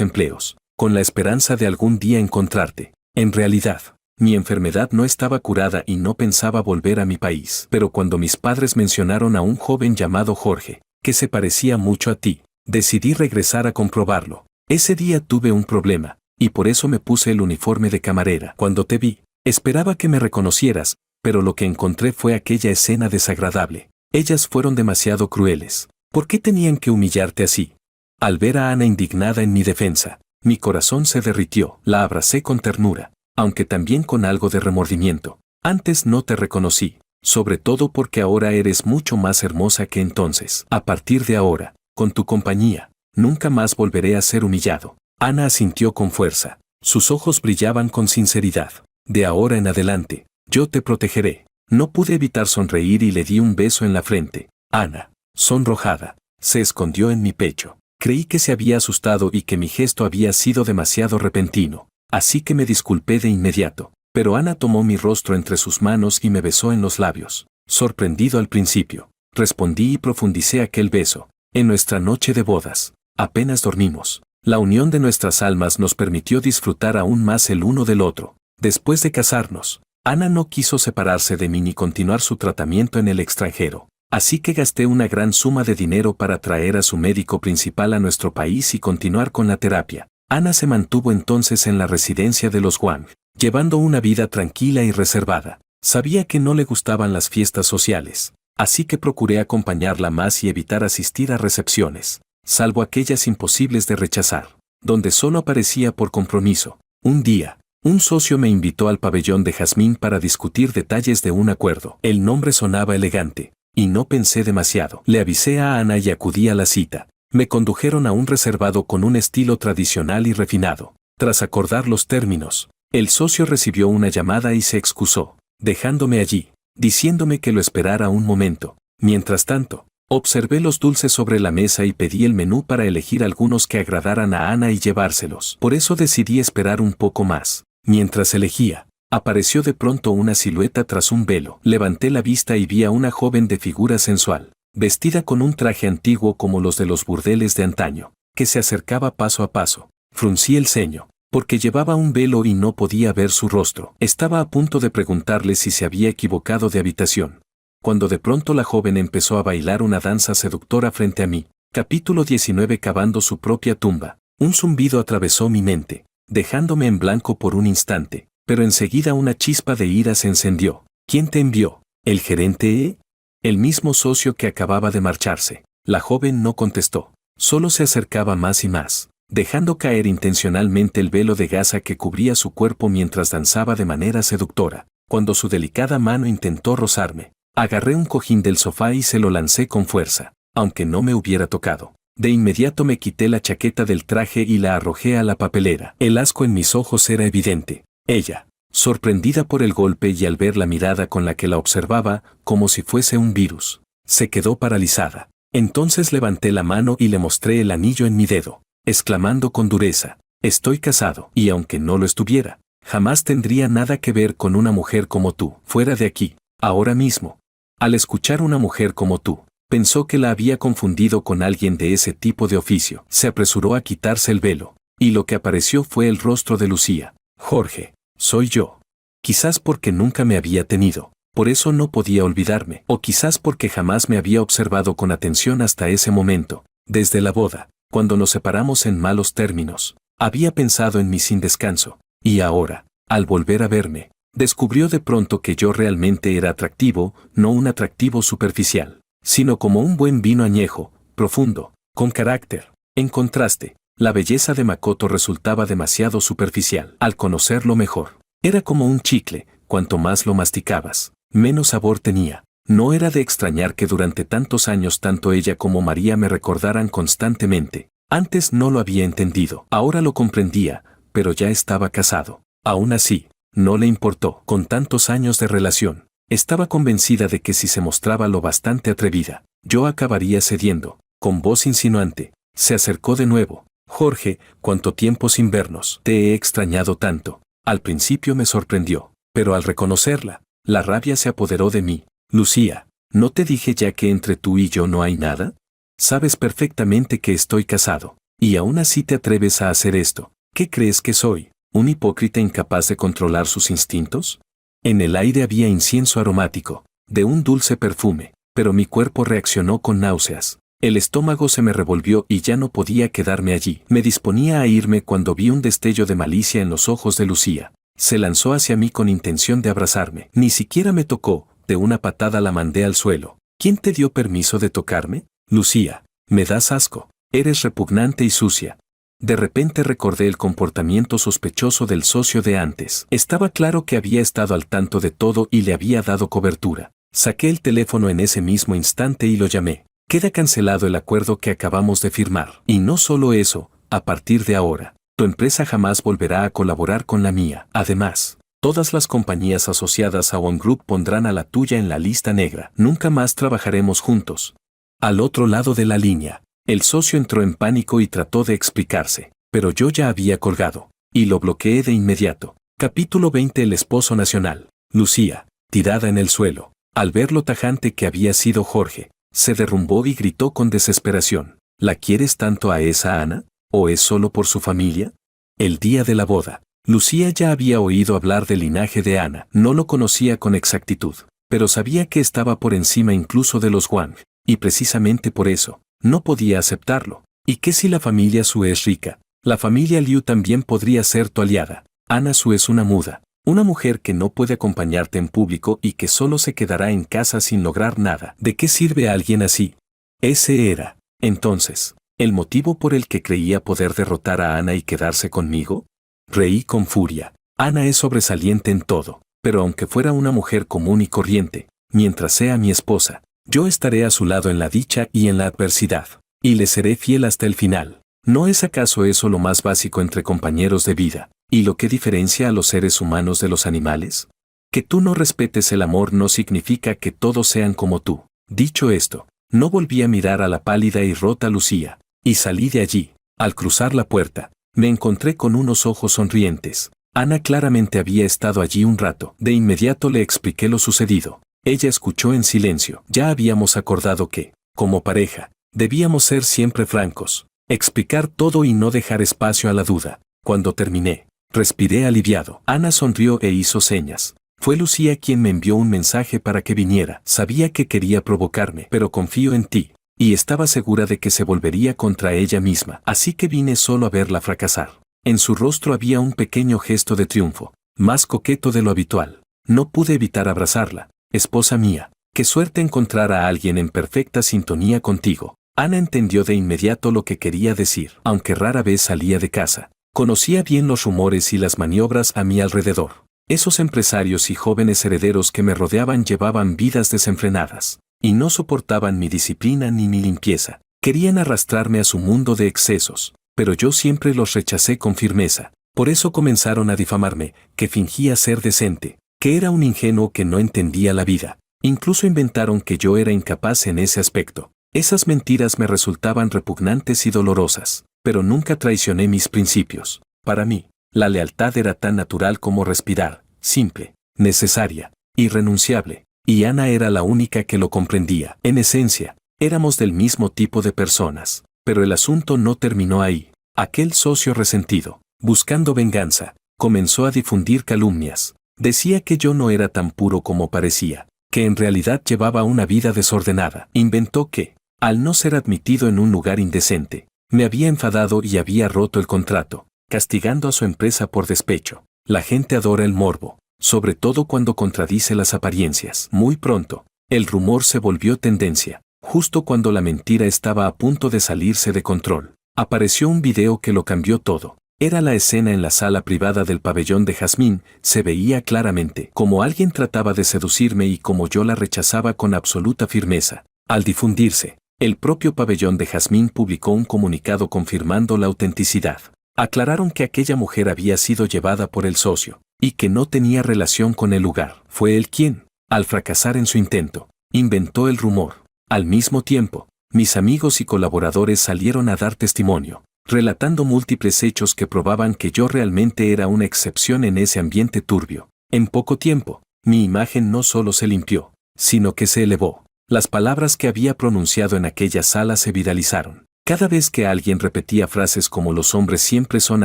empleos, con la esperanza de algún día encontrarte. En realidad, mi enfermedad no estaba curada y no pensaba volver a mi país. Pero cuando mis padres mencionaron a un joven llamado Jorge, que se parecía mucho a ti, decidí regresar a comprobarlo. Ese día tuve un problema, y por eso me puse el uniforme de camarera. Cuando te vi, esperaba que me reconocieras, pero lo que encontré fue aquella escena desagradable. Ellas fueron demasiado crueles. ¿Por qué tenían que humillarte así? Al ver a Ana indignada en mi defensa, mi corazón se derritió. La abracé con ternura, aunque también con algo de remordimiento. Antes no te reconocí, sobre todo porque ahora eres mucho más hermosa que entonces. A partir de ahora, con tu compañía, nunca más volveré a ser humillado. Ana asintió con fuerza. Sus ojos brillaban con sinceridad. De ahora en adelante, yo te protegeré. No pude evitar sonreír y le di un beso en la frente. Ana, sonrojada, se escondió en mi pecho. Creí que se había asustado y que mi gesto había sido demasiado repentino, así que me disculpé de inmediato. Pero Ana tomó mi rostro entre sus manos y me besó en los labios. Sorprendido al principio, respondí y profundicé aquel beso. En nuestra noche de bodas, apenas dormimos. La unión de nuestras almas nos permitió disfrutar aún más el uno del otro. Después de casarnos, Ana no quiso separarse de mí ni continuar su tratamiento en el extranjero. Así que gasté una gran suma de dinero para traer a su médico principal a nuestro país y continuar con la terapia. Ana se mantuvo entonces en la residencia de los Wang, llevando una vida tranquila y reservada. Sabía que no le gustaban las fiestas sociales, así que procuré acompañarla más y evitar asistir a recepciones, salvo aquellas imposibles de rechazar, donde solo aparecía por compromiso. Un día, un socio me invitó al pabellón de Jazmín para discutir detalles de un acuerdo. El nombre sonaba elegante, y no pensé demasiado. Le avisé a Ana y acudí a la cita. Me condujeron a un reservado con un estilo tradicional y refinado. Tras acordar los términos, el socio recibió una llamada y se excusó, dejándome allí, diciéndome que lo esperara un momento. Mientras tanto, observé los dulces sobre la mesa y pedí el menú para elegir algunos que agradaran a Ana y llevárselos. Por eso decidí esperar un poco más. Mientras elegía, apareció de pronto una silueta tras un velo. Levanté la vista y vi a una joven de figura sensual, vestida con un traje antiguo como los de los burdeles de antaño, que se acercaba paso a paso. Fruncí el ceño, porque llevaba un velo y no podía ver su rostro. Estaba a punto de preguntarle si se había equivocado de habitación, cuando de pronto la joven empezó a bailar una danza seductora frente a mí. Capítulo 19. Cavando su propia tumba. Un zumbido atravesó mi mente, dejándome en blanco por un instante, pero enseguida una chispa de ira se encendió. ¿Quién te envió? ¿El gerente? El mismo socio que acababa de marcharse. La joven no contestó, solo se acercaba más y más, dejando caer intencionalmente el velo de gasa que cubría su cuerpo mientras danzaba de manera seductora. Cuando su delicada mano intentó rozarme, agarré un cojín del sofá y se lo lancé con fuerza, aunque no me hubiera tocado. De inmediato me quité la chaqueta del traje y la arrojé a la papelera. El asco en mis ojos era evidente. Ella, sorprendida por el golpe y al ver la mirada con la que la observaba, como si fuese un virus, se quedó paralizada. Entonces levanté la mano y le mostré el anillo en mi dedo, exclamando con dureza, «Estoy casado, y aunque no lo estuviera, jamás tendría nada que ver con una mujer como tú. Fuera de aquí, ahora mismo». Al escuchar una mujer como tú, pensó que la había confundido con alguien de ese tipo de oficio. Se apresuró a quitarse el velo, y lo que apareció fue el rostro de Lucía. «Jorge, soy yo». Quizás porque nunca me había tenido, por eso no podía olvidarme, o quizás porque jamás me había observado con atención hasta ese momento. Desde la boda, cuando nos separamos en malos términos, había pensado en mí sin descanso, y ahora, al volver a verme, descubrió de pronto que yo realmente era atractivo, no un atractivo superficial, sino como un buen vino añejo, profundo, con carácter. En contraste, la belleza de Makoto resultaba demasiado superficial. Al conocerlo mejor, era como un chicle, cuanto más lo masticabas, menos sabor tenía. No era de extrañar que durante tantos años tanto ella como María me recordaran constantemente. Antes no lo había entendido, ahora lo comprendía, pero ya estaba casado. Aún así, no le importó. Con tantos años de relación, Estaba convencida de que si se mostraba lo bastante atrevida, yo acabaría cediendo. Con voz insinuante, se acercó de nuevo. Jorge, cuánto tiempo sin vernos. Te he extrañado tanto. Al principio me sorprendió, pero al reconocerla, la rabia se apoderó de mí. Lucía, ¿no te dije ya que entre tú y yo no hay nada? Sabes perfectamente que estoy casado, y aún así te atreves a hacer esto. ¿Qué crees que soy? ¿Un hipócrita incapaz de controlar sus instintos? En el aire había incienso aromático, de un dulce perfume, pero mi cuerpo reaccionó con náuseas. El estómago se me revolvió y ya no podía quedarme allí. Me disponía a irme cuando vi un destello de malicia en los ojos de Lucía. Se lanzó hacia mí con intención de abrazarme. Ni siquiera me tocó, de una patada la mandé al suelo. ¿Quién te dio permiso de tocarme? Lucía, me das asco. Eres repugnante y sucia. De repente recordé el comportamiento sospechoso del socio de antes. Estaba claro que había estado al tanto de todo y le había dado cobertura. Saqué el teléfono en ese mismo instante y lo llamé. Queda cancelado el acuerdo que acabamos de firmar. Y no solo eso, a partir de ahora, tu empresa jamás volverá a colaborar con la mía. Además, todas las compañías asociadas a One Group pondrán a la tuya en la lista negra. Nunca más trabajaremos juntos. Al otro lado de la línea, el socio entró en pánico y trató de explicarse, pero yo ya había colgado, y lo bloqueé de inmediato. Capítulo 20. El esposo nacional. Lucía, tirada en el suelo, al ver lo tajante que había sido Jorge, se derrumbó y gritó con desesperación. ¿La quieres tanto a esa Ana? ¿O es solo por su familia? El día de la boda, Lucía ya había oído hablar del linaje de Ana. No lo conocía con exactitud, pero sabía que estaba por encima incluso de los Wang, y precisamente por eso, no podía aceptarlo. ¿Y qué si la familia Su es rica? La familia Liu también podría ser tu aliada. Ana Su es una muda, una mujer que no puede acompañarte en público y que solo se quedará en casa sin lograr nada. ¿De qué sirve a alguien así? Ese era, entonces, el motivo por el que creía poder derrotar a Ana y quedarse conmigo. Reí con furia. Ana es sobresaliente en todo, pero aunque fuera una mujer común y corriente, mientras sea mi esposa, yo estaré a su lado en la dicha y en la adversidad, y le seré fiel hasta el final. ¿No es acaso eso lo más básico entre compañeros de vida, y lo que diferencia a los seres humanos de los animales? Que tú no respetes el amor no significa que todos sean como tú. Dicho esto, no volví a mirar a la pálida y rota Lucía, y salí de allí. Al cruzar la puerta, me encontré con unos ojos sonrientes. Ana claramente había estado allí un rato. De inmediato le expliqué lo sucedido. Ella escuchó en silencio. Ya habíamos acordado que, como pareja, debíamos ser siempre francos, explicar todo y no dejar espacio a la duda. Cuando terminé, respiré aliviado. Ana sonrió e hizo señas. Fue Lucía quien me envió un mensaje para que viniera. Sabía que quería provocarme, pero confío en ti, y estaba segura de que se volvería contra ella misma. Así que vine solo a verla fracasar. En su rostro había un pequeño gesto de triunfo, más coqueto de lo habitual. No pude evitar abrazarla. Esposa mía, qué suerte encontrar a alguien en perfecta sintonía contigo. Ana entendió de inmediato lo que quería decir. Aunque rara vez salía de casa, conocía bien los rumores y las maniobras a mi alrededor. Esos empresarios y jóvenes herederos que me rodeaban llevaban vidas desenfrenadas, y no soportaban mi disciplina ni mi limpieza. Querían arrastrarme a su mundo de excesos, pero yo siempre los rechacé con firmeza. Por eso comenzaron a difamarme, que fingía ser decente, que era un ingenuo que no entendía la vida. Incluso inventaron que yo era incapaz en ese aspecto. Esas mentiras me resultaban repugnantes y dolorosas, pero nunca traicioné mis principios. Para mí, la lealtad era tan natural como respirar, simple, necesaria, irrenunciable, y Ana era la única que lo comprendía. En esencia, éramos del mismo tipo de personas, pero el asunto no terminó ahí. Aquel socio resentido, buscando venganza, comenzó a difundir calumnias. Decía que yo no era tan puro como parecía, que en realidad llevaba una vida desordenada. Inventó que, al no ser admitido en un lugar indecente, me había enfadado y había roto el contrato, castigando a su empresa por despecho. La gente adora el morbo, sobre todo cuando contradice las apariencias. Muy pronto, el rumor se volvió tendencia. Justo cuando la mentira estaba a punto de salirse de control, apareció un video que lo cambió todo. Era la escena en la sala privada del pabellón de Jazmín. Se veía claramente cómo alguien trataba de seducirme y cómo yo la rechazaba con absoluta firmeza. Al difundirse, el propio pabellón de Jazmín publicó un comunicado confirmando la autenticidad. Aclararon que aquella mujer había sido llevada por el socio, y que no tenía relación con el lugar. Fue él quien, Al fracasar en su intento, inventó el rumor. Al mismo tiempo, mis amigos y colaboradores salieron a dar testimonio, relatando múltiples hechos que probaban que yo realmente era una excepción en ese ambiente turbio. En poco tiempo, mi imagen no solo se limpió, sino que se elevó. Las palabras que había pronunciado en aquella sala se viralizaron. Cada vez que alguien repetía frases como los hombres siempre son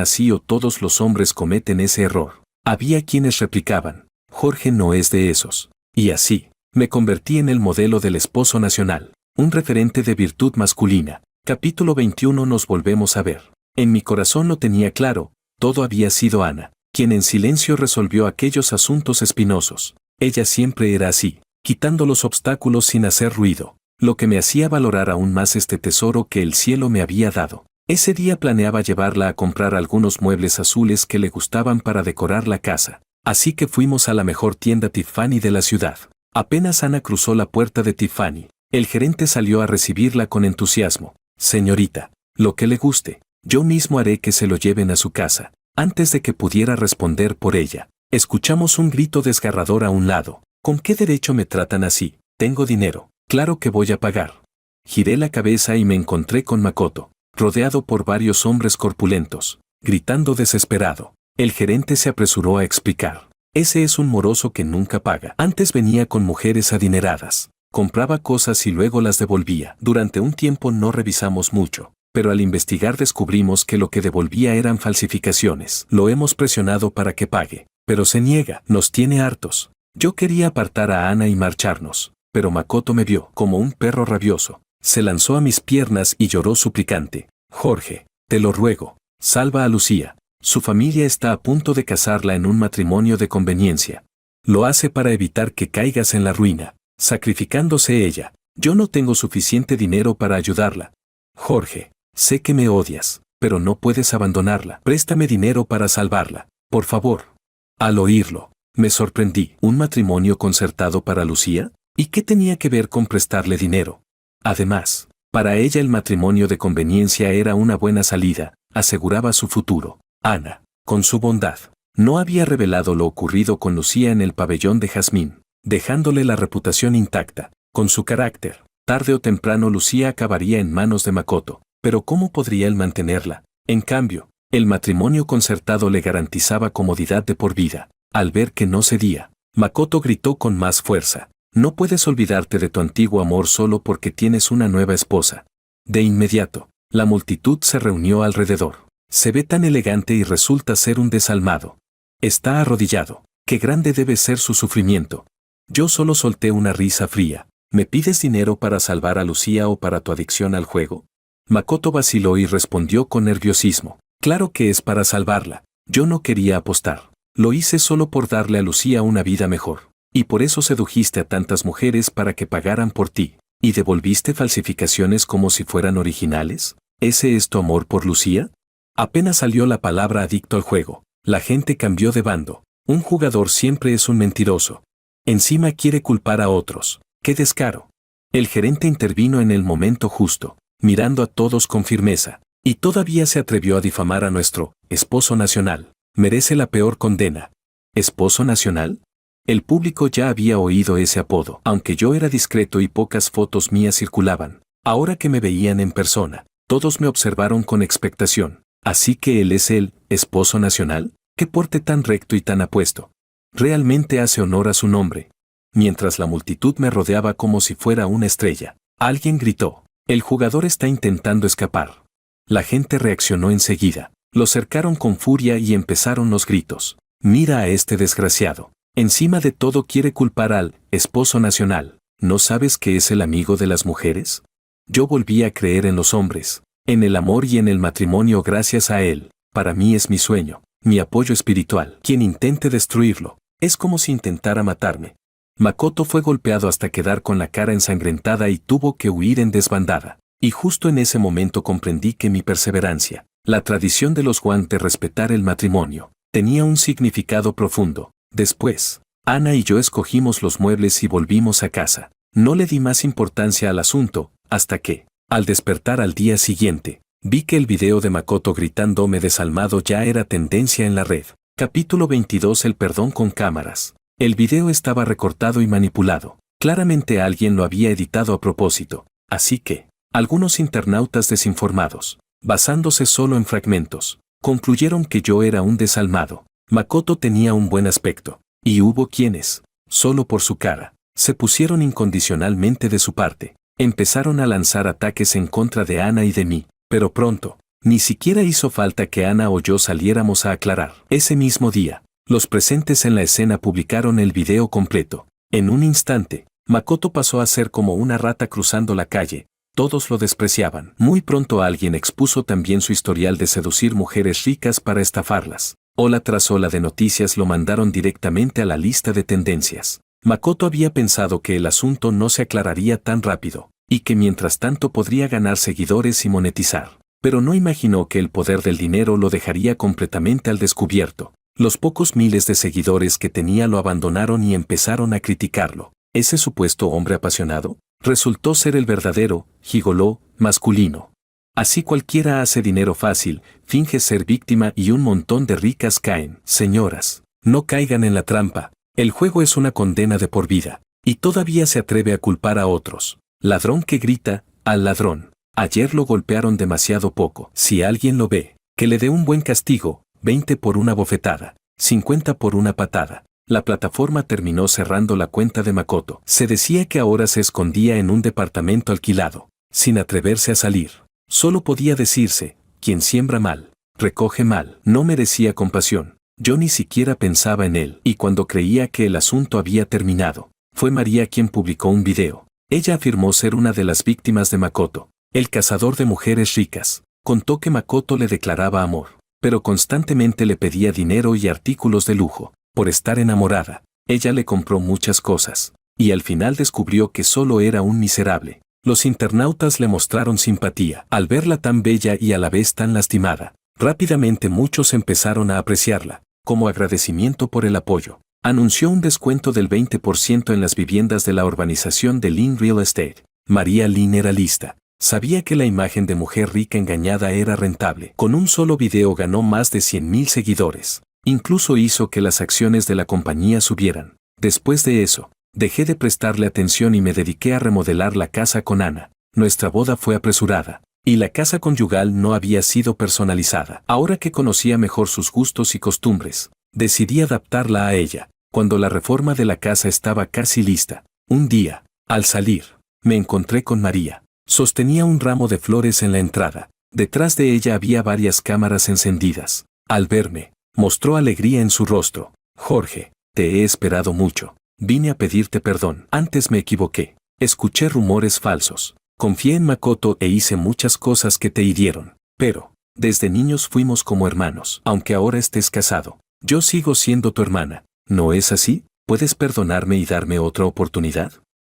así o todos los hombres cometen ese error, había quienes replicaban, Jorge no es de esos. Y así, me convertí en el modelo del esposo nacional, un referente de virtud masculina. Capítulo 21. Nos volvemos a ver. En mi corazón lo tenía claro, todo había sido Ana, quien en silencio resolvió aquellos asuntos espinosos. Ella siempre era así, quitando los obstáculos sin hacer ruido, lo que me hacía valorar aún más este tesoro que el cielo me había dado. Ese día planeaba llevarla a comprar algunos muebles azules que le gustaban para decorar la casa, así que fuimos a la mejor tienda Tiffany de la ciudad. Apenas Ana cruzó la puerta de Tiffany, el gerente salió a recibirla con entusiasmo. Señorita, lo que le guste, yo mismo haré que se lo lleven a su casa. Antes de que pudiera responder por ella, escuchamos un grito desgarrador a un lado. ¿Con qué derecho me tratan así? Tengo dinero, claro que voy a pagar. Giré la cabeza y me encontré con Makoto, rodeado por varios hombres corpulentos, gritando desesperado. El gerente se apresuró a explicar. Ese es un moroso que nunca paga. Antes venía con mujeres adineradas, compraba cosas y luego las devolvía. Durante un tiempo no revisamos mucho, pero al investigar descubrimos que lo que devolvía eran falsificaciones. Lo hemos presionado para que pague, pero se niega, nos tiene hartos. Yo quería apartar a Ana y marcharnos, pero Makoto me vio como un perro rabioso. Se lanzó a mis piernas y lloró suplicante. Jorge, te lo ruego, salva a Lucía. Su familia está a punto de casarla en un matrimonio de conveniencia. Lo hace para evitar que caigas en la ruina, sacrificándose ella. Yo no tengo suficiente dinero para ayudarla. Jorge, sé que me odias, pero no puedes abandonarla. Préstame dinero para salvarla, por favor. Al oírlo, me sorprendí. ¿Un matrimonio concertado para Lucía? ¿Y qué tenía que ver con prestarle dinero? Además, para ella el matrimonio de conveniencia era una buena salida, aseguraba su futuro. Ana, con su bondad, no había revelado lo ocurrido con Lucía en el pabellón de Jazmín, dejándole la reputación intacta. Con su carácter, tarde o temprano Lucía acabaría en manos de Makoto, pero ¿cómo podría él mantenerla? En cambio, el matrimonio concertado le garantizaba comodidad de por vida. Al ver que no cedía, Makoto gritó con más fuerza. No puedes olvidarte de tu antiguo amor solo porque tienes una nueva esposa. De inmediato, la multitud se reunió alrededor. Se ve tan elegante y resulta ser un desalmado. Está arrodillado. Qué grande debe ser su sufrimiento. Yo solo solté una risa fría. ¿Me pides dinero para salvar a Lucía o para tu adicción al juego? Makoto vaciló y respondió con nerviosismo. Claro que es para salvarla. Yo no quería apostar. Lo hice solo por darle a Lucía una vida mejor. Y por eso sedujiste a tantas mujeres para que pagaran por ti. ¿Y devolviste falsificaciones como si fueran originales? ¿Ese es tu amor por Lucía? Apenas salió la palabra adicto al juego, la gente cambió de bando. Un jugador siempre es un mentiroso. Encima quiere culpar a otros. ¡Qué descaro! El gerente intervino en el momento justo, mirando a todos con firmeza, y todavía se atrevió a difamar a nuestro esposo nacional. Merece la peor condena. ¿Esposo nacional? El público ya había oído ese apodo, aunque yo era discreto y pocas fotos mías circulaban. Ahora que me veían en persona, todos me observaron con expectación. ¿Así que él es el esposo nacional? ¿Qué porte tan recto y tan apuesto? Realmente hace honor a su nombre. Mientras la multitud me rodeaba como si fuera una estrella, alguien gritó, el jugador está intentando escapar. La gente reaccionó enseguida, lo cercaron con furia y empezaron los gritos. Mira a este desgraciado. Encima de todo quiere culpar al esposo nacional. ¿No sabes que es el amigo de las mujeres? Yo volví a creer en los hombres, en el amor y en el matrimonio gracias a él. Para mí es mi sueño, mi apoyo espiritual. Quien intente destruirlo, es como si intentara matarme. Makoto fue golpeado hasta quedar con la cara ensangrentada y tuvo que huir en desbandada. Y justo en ese momento comprendí que mi perseverancia, la tradición de los Wang de respetar el matrimonio, tenía un significado profundo. Después, Ana y yo escogimos los muebles y volvimos a casa. No le di más importancia al asunto, hasta que, al despertar al día siguiente, vi que el video de Makoto gritándome desalmado ya era tendencia en la red. Capítulo 22. El perdón con cámaras. El video estaba recortado y manipulado. Claramente alguien lo había editado a propósito. Así que, algunos internautas desinformados, basándose solo en fragmentos, concluyeron que yo era un desalmado. Makoto tenía un buen aspecto. Y hubo quienes, solo por su cara, se pusieron incondicionalmente de su parte. Empezaron a lanzar ataques en contra de Ana y de mí. Pero pronto, ni siquiera hizo falta que Ana o yo saliéramos a aclarar. Ese mismo día, los presentes en la escena publicaron el video completo. En un instante, Makoto pasó a ser como una rata cruzando la calle. Todos lo despreciaban. Muy pronto alguien expuso también su historial de seducir mujeres ricas para estafarlas. Ola tras ola de noticias lo mandaron directamente a la lista de tendencias. Makoto había pensado que el asunto no se aclararía tan rápido, y que mientras tanto podría ganar seguidores y monetizar. Pero no imaginó que el poder del dinero lo dejaría completamente al descubierto. Los pocos miles de seguidores que tenía lo abandonaron y empezaron a criticarlo. Ese supuesto hombre apasionado resultó ser el verdadero gigoló masculino. Así cualquiera hace dinero fácil, finge ser víctima y un montón de ricas caen. Señoras, no caigan en la trampa. El juego es una condena de por vida. Y todavía se atreve a culpar a otros. Ladrón que grita al ladrón. Ayer lo golpearon demasiado poco. Si alguien lo ve, que le dé un buen castigo, 20 por una bofetada, 50 por una patada. La plataforma terminó cerrando la cuenta de Makoto. Se decía que ahora se escondía en un departamento alquilado, sin atreverse a salir. Solo podía decirse, quien siembra mal, recoge mal. No merecía compasión. Yo ni siquiera pensaba en él. Y cuando creía que el asunto había terminado, fue María quien publicó un video. Ella afirmó ser una de las víctimas de Makoto, el cazador de mujeres ricas. Contó que Makoto le declaraba amor, pero constantemente le pedía dinero y artículos de lujo. Por estar enamorada, ella le compró muchas cosas, y al final descubrió que solo era un miserable. Los internautas le mostraron simpatía al verla tan bella y a la vez tan lastimada. Rápidamente muchos empezaron a apreciarla. Como agradecimiento por el apoyo, anunció un descuento del 20% en las viviendas de la urbanización de Lynn Real Estate. María Lynn era lista. Sabía que la imagen de mujer rica engañada era rentable. Con un solo video ganó más de 100,000 seguidores. Incluso hizo que las acciones de la compañía subieran. Después de eso, dejé de prestarle atención y me dediqué a remodelar la casa con Ana. Nuestra boda fue apresurada, y la casa conyugal no había sido personalizada. Ahora que conocía mejor sus gustos y costumbres, decidí adaptarla a ella. Cuando la reforma de la casa estaba casi lista, un día, al salir, me encontré con María. Sostenía un ramo de flores en la entrada. Detrás de ella había varias cámaras encendidas. Al verme, mostró alegría en su rostro. Jorge, te he esperado mucho. Vine a pedirte perdón. Antes me equivoqué. Escuché rumores falsos. Confié en Makoto e hice muchas cosas que te hirieron. Pero, desde niños fuimos como hermanos. Aunque ahora estés casado, yo sigo siendo tu hermana. ¿No es así? ¿Puedes perdonarme y darme otra oportunidad?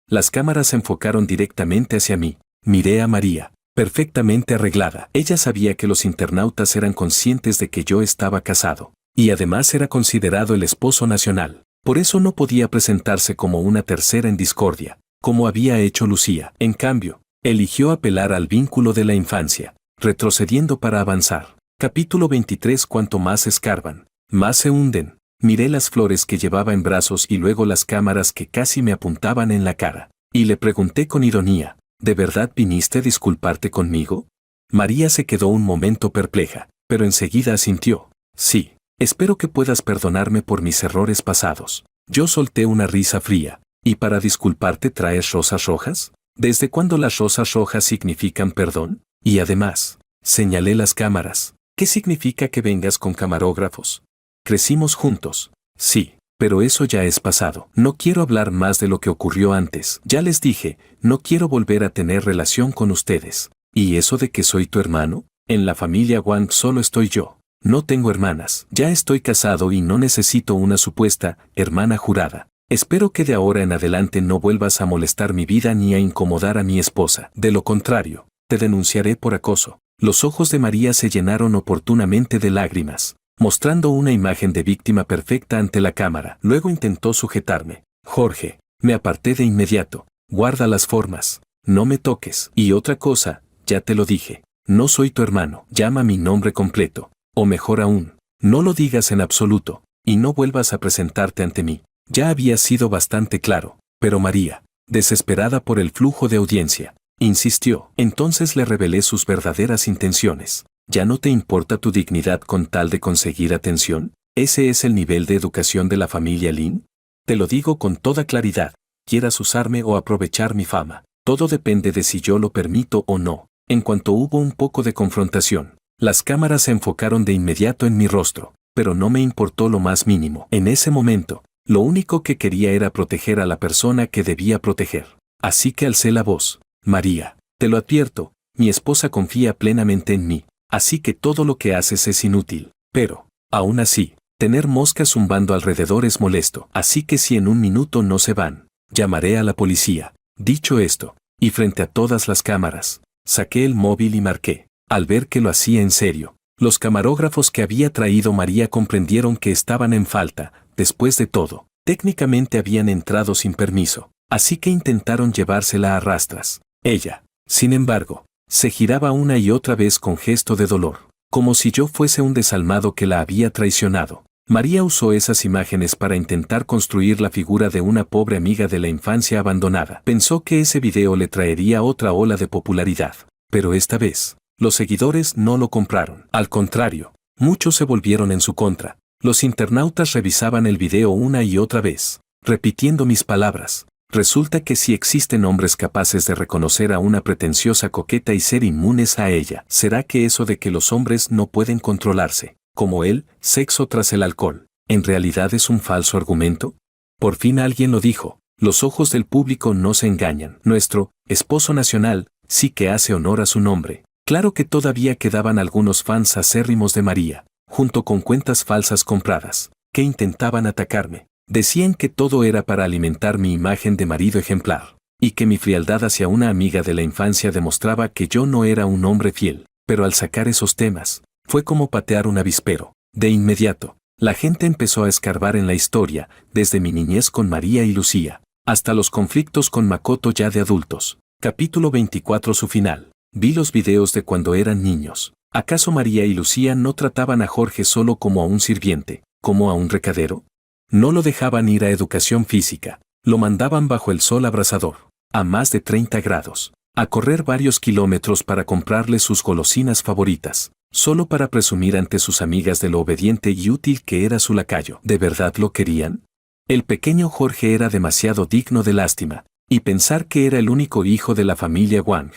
Las cámaras se enfocaron directamente hacia mí. Miré a María, perfectamente arreglada. Ella sabía que los internautas eran conscientes de que yo estaba casado, y además era considerado el esposo nacional. Por eso no podía presentarse como una tercera en discordia, como había hecho Lucía. En cambio, eligió apelar al vínculo de la infancia, retrocediendo para avanzar. Capítulo 23. Cuanto más escarban, más se hunden. Miré las flores que llevaba en brazos y luego las cámaras que casi me apuntaban en la cara, y le pregunté con ironía, ¿de verdad viniste a disculparte conmigo? María se quedó un momento perpleja, pero enseguida asintió. Sí, espero que puedas perdonarme por mis errores pasados. Yo solté una risa fría. ¿Y para disculparte traes rosas rojas? ¿Desde cuándo las rosas rojas significan perdón? Y además, señalé las cámaras. ¿Qué significa que vengas con camarógrafos? Crecimos juntos. Sí. Pero eso ya es pasado. No quiero hablar más de lo que ocurrió antes. Ya les dije, no quiero volver a tener relación con ustedes. ¿Y eso de que soy tu hermano? En la familia Wang solo estoy yo. No tengo hermanas. Ya estoy casado y no necesito una supuesta hermana jurada. Espero que de ahora en adelante no vuelvas a molestar mi vida ni a incomodar a mi esposa. De lo contrario, te denunciaré por acoso. Los ojos de María se llenaron oportunamente de lágrimas, mostrando una imagen de víctima perfecta ante la cámara. Luego intentó sujetarme. Jorge, me aparté de inmediato. Guarda las formas. No me toques. Y otra cosa, ya te lo dije. No soy tu hermano. Llama mi nombre completo. O mejor aún, no lo digas en absoluto, y no vuelvas a presentarte ante mí. Ya había sido bastante claro, pero María, desesperada por el flujo de audiencia, insistió. Entonces le revelé sus verdaderas intenciones. ¿Ya no te importa tu dignidad con tal de conseguir atención? ¿Ese es el nivel de educación de la familia Lin? Te lo digo con toda claridad, quieras usarme o aprovechar mi fama. Todo depende de si yo lo permito o no. En cuanto hubo un poco de confrontación, las cámaras se enfocaron de inmediato en mi rostro, pero no me importó lo más mínimo. En ese momento, lo único que quería era proteger a la persona que debía proteger. Así que alcé la voz. María, te lo advierto, mi esposa confía plenamente en mí, así que todo lo que haces es inútil. Pero, aún así, tener moscas zumbando alrededor es molesto, así que si en un minuto no se van, llamaré a la policía. Dicho esto, y frente a todas las cámaras, saqué el móvil y marqué. Al ver que lo hacía en serio, los camarógrafos que había traído María comprendieron que estaban en falta. Después de todo, técnicamente habían entrado sin permiso, así que intentaron llevársela a rastras. Ella, sin embargo, se giraba una y otra vez con gesto de dolor, como si yo fuese un desalmado que la había traicionado. María usó esas imágenes para intentar construir la figura de una pobre amiga de la infancia abandonada. Pensó que ese video le traería otra ola de popularidad, pero esta vez, los seguidores no lo compraron. Al contrario, muchos se volvieron en su contra. Los internautas revisaban el video una y otra vez, repitiendo mis palabras. Resulta que si existen hombres capaces de reconocer a una pretenciosa coqueta y ser inmunes a ella, ¿será que eso de que los hombres no pueden controlarse, como el sexo tras el alcohol, en realidad es un falso argumento? Por fin alguien lo dijo. Los ojos del público no se engañan. Nuestro esposo nacional sí que hace honor a su nombre. Claro que todavía quedaban algunos fans acérrimos de María, junto con cuentas falsas compradas, que intentaban atacarme. Decían que todo era para alimentar mi imagen de marido ejemplar, y que mi frialdad hacia una amiga de la infancia demostraba que yo no era un hombre fiel. Pero al sacar esos temas, fue como patear un avispero. De inmediato, la gente empezó a escarbar en la historia, desde mi niñez con María y Lucía, hasta los conflictos con Makoto ya de adultos. Capítulo 24. Su final. Vi los videos de cuando eran niños. ¿Acaso María y Lucía no trataban a Jorge solo como a un sirviente, como a un recadero? No lo dejaban ir a educación física, lo mandaban bajo el sol abrasador, a más de 30 grados, a correr varios kilómetros para comprarle sus golosinas favoritas, solo para presumir ante sus amigas de lo obediente y útil que era su lacayo. ¿De verdad lo querían? El pequeño Jorge era demasiado digno de lástima, y pensar que era el único hijo de la familia Wang.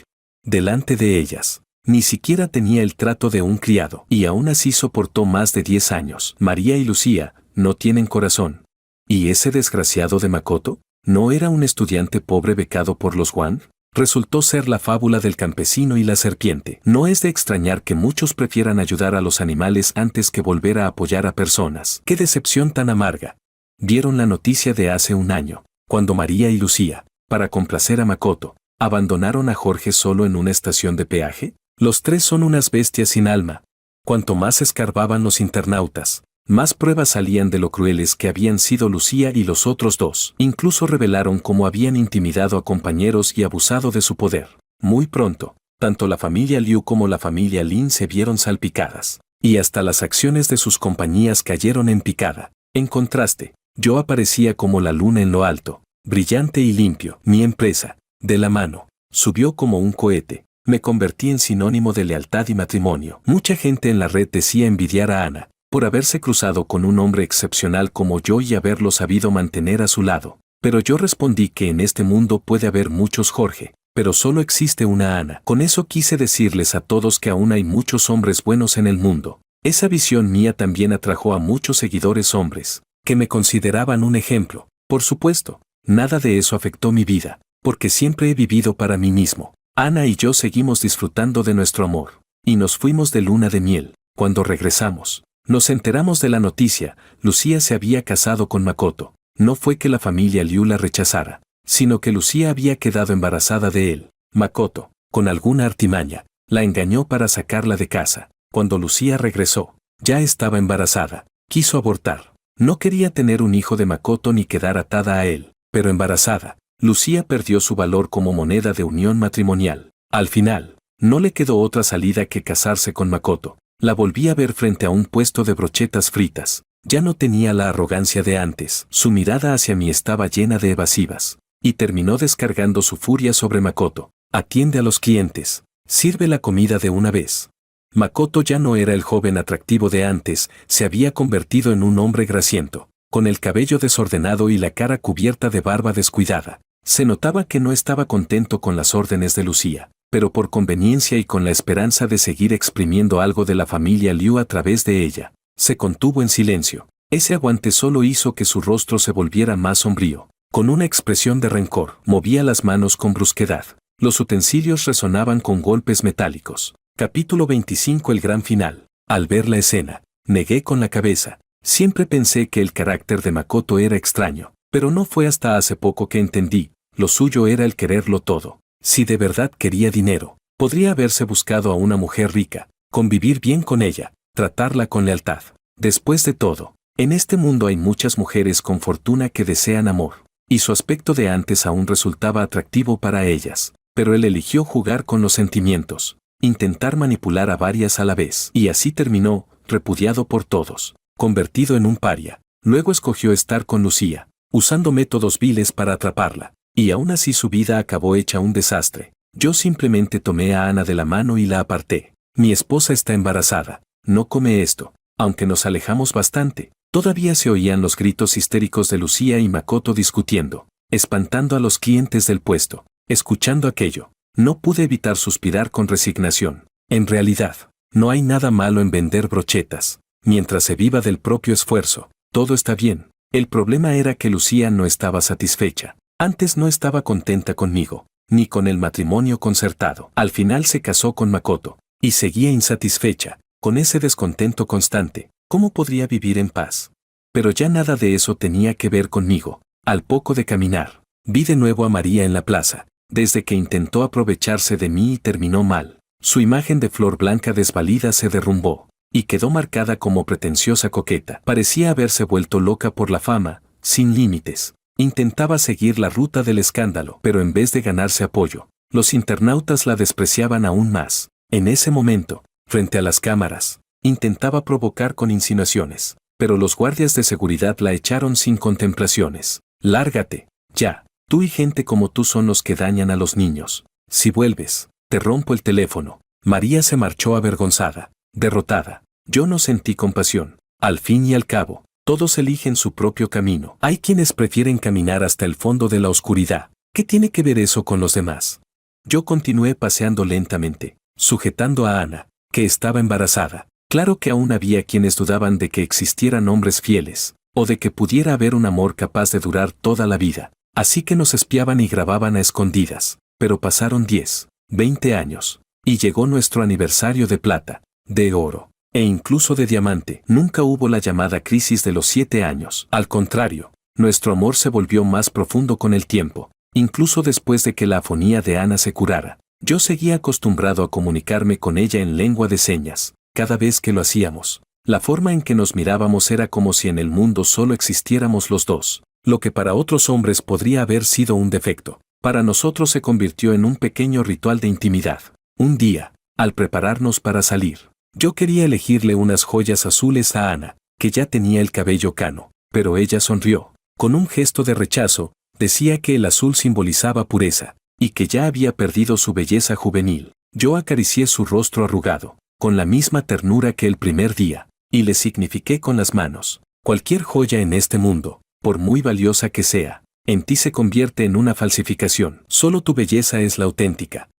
Delante de ellas, ni siquiera tenía el trato de un criado, y aún así soportó más de 10 años. María y Lucía no tienen corazón. ¿Y ese desgraciado de Makoto? ¿No era un estudiante pobre becado por los Wang? Resultó ser la fábula del campesino y la serpiente. No es de extrañar que muchos prefieran ayudar a los animales antes que volver a apoyar a personas. ¡Qué decepción tan amarga! Vieron la noticia de hace un año, cuando María y Lucía, para complacer a Makoto, abandonaron a Jorge solo en una estación de peaje. Los tres son unas bestias sin alma. Cuanto más escarbaban los internautas, más pruebas salían de lo crueles que habían sido Lucía y los otros dos. Incluso revelaron cómo habían intimidado a compañeros y abusado de su poder. Muy pronto, tanto la familia Liu como la familia Lin se vieron salpicadas, y hasta las acciones de sus compañías cayeron en picada. En contraste, yo aparecía como la luna en lo alto, brillante y limpio. Mi empresa, de la mano, subió como un cohete. Me convertí en sinónimo de lealtad y matrimonio. Mucha gente en la red decía envidiar a Ana, por haberse cruzado con un hombre excepcional como yo y haberlo sabido mantener a su lado. Pero yo respondí que en este mundo puede haber muchos Jorge, pero solo existe una Ana. Con eso quise decirles a todos que aún hay muchos hombres buenos en el mundo. Esa visión mía también atrajo a muchos seguidores hombres, que me consideraban un ejemplo. Por supuesto, nada de eso afectó mi vida, porque siempre he vivido para mí mismo. Ana y yo seguimos disfrutando de nuestro amor, y nos fuimos de luna de miel. Cuando regresamos, nos enteramos de la noticia. Lucía se había casado con Makoto. No fue que la familia Liu la rechazara, sino que Lucía había quedado embarazada de él. Makoto, con alguna artimaña, la engañó para sacarla de casa. Cuando Lucía regresó, ya estaba embarazada. Quiso abortar. No quería tener un hijo de Makoto ni quedar atada a él, pero embarazada, Lucía perdió su valor como moneda de unión matrimonial. Al final, no le quedó otra salida que casarse con Makoto. La volví a ver frente a un puesto de brochetas fritas, Ya no tenía la arrogancia de antes. Su mirada hacia mí estaba llena de evasivas. Y terminó descargando su furia sobre Makoto. Atiende a los clientes. Sirve la comida de una vez. Makoto ya no era el joven atractivo de antes, se había convertido en un hombre grasiento, con el cabello desordenado y la cara cubierta de barba descuidada. Se notaba que no estaba contento con las órdenes de Lucía, pero por conveniencia y con la esperanza de seguir exprimiendo algo de la familia Liu a través de ella, se contuvo en silencio. Ese aguante solo hizo que su rostro se volviera más sombrío. Con una expresión de rencor, movía las manos con brusquedad. Los utensilios resonaban con golpes metálicos. Capítulo 25. El gran final. Al ver la escena, negué con la cabeza. Siempre pensé que el carácter de Makoto era extraño, pero no fue hasta hace poco que entendí, lo suyo era el quererlo todo. Si de verdad quería dinero, podría haberse buscado a una mujer rica, convivir bien con ella, tratarla con lealtad. Después de todo, en este mundo hay muchas mujeres con fortuna que desean amor, y su aspecto de antes aún resultaba atractivo para ellas, pero él eligió jugar con los sentimientos, intentar manipular a varias a la vez, y así terminó, repudiado por todos, convertido en un paria. Luego escogió estar con Lucía, usando métodos viles para atraparla, y aún así su vida acabó hecha un desastre. Yo simplemente tomé a Ana de la mano y la aparté. Mi esposa está embarazada, no come esto. Aunque nos alejamos bastante, todavía se oían los gritos histéricos de Lucía y Makoto discutiendo, espantando a los clientes del puesto. Escuchando aquello, no pude evitar suspirar con resignación. En realidad, no hay nada malo en vender brochetas. Mientras se viva del propio esfuerzo, todo está bien. El problema era que Lucía no estaba satisfecha. Antes no estaba contenta conmigo, ni con el matrimonio concertado. Al final se casó con Makoto, y seguía insatisfecha, con ese descontento constante. ¿Cómo podría vivir en paz? Pero ya nada de eso tenía que ver conmigo. Al poco de caminar, vi de nuevo a María en la plaza. Desde que intentó aprovecharse de mí y terminó mal, su imagen de flor blanca desvalida se derrumbó, y quedó marcada como pretenciosa coqueta. Parecía haberse vuelto loca por la fama, sin límites. Intentaba seguir la ruta del escándalo, pero en vez de ganarse apoyo, los internautas la despreciaban aún más. En ese momento, frente a las cámaras, intentaba provocar con insinuaciones, pero los guardias de seguridad la echaron sin contemplaciones. Lárgate, ya. Tú y gente como tú son los que dañan a los niños. Si vuelves, te rompo el teléfono. María se marchó avergonzada, derrotada. Yo no sentí compasión. Al fin y al cabo, todos eligen su propio camino. Hay quienes prefieren caminar hasta el fondo de la oscuridad. ¿Qué tiene que ver eso con los demás? Yo continué paseando lentamente, sujetando a Ana, que estaba embarazada. Claro que aún había quienes dudaban de que existieran hombres fieles, o de que pudiera haber un amor capaz de durar toda la vida. Así que nos espiaban y grababan a escondidas, pero pasaron 10, 20 años, y llegó nuestro aniversario de plata, de oro, e incluso de diamante. Nunca hubo la llamada crisis de los 7 años. Al contrario, nuestro amor se volvió más profundo con el tiempo, incluso después de que la afonía de Ana se curara. Yo seguía acostumbrado a comunicarme con ella en lengua de señas. Cada vez que lo hacíamos, la forma en que nos mirábamos era como si en el mundo solo existiéramos los dos. Lo que para otros hombres podría haber sido un defecto, para nosotros se convirtió en un pequeño ritual de intimidad. Un día, al prepararnos para salir, yo quería elegirle unas joyas azules a Ana, que ya tenía el cabello cano, pero ella sonrió. Con un gesto de rechazo, decía que el azul simbolizaba pureza, y que ya había perdido su belleza juvenil. Yo acaricié su rostro arrugado, con la misma ternura que el primer día, y le signifiqué con las manos: cualquier joya en este mundo, por muy valiosa que sea, en ti se convierte en una falsificación. Solo tu belleza es la auténtica.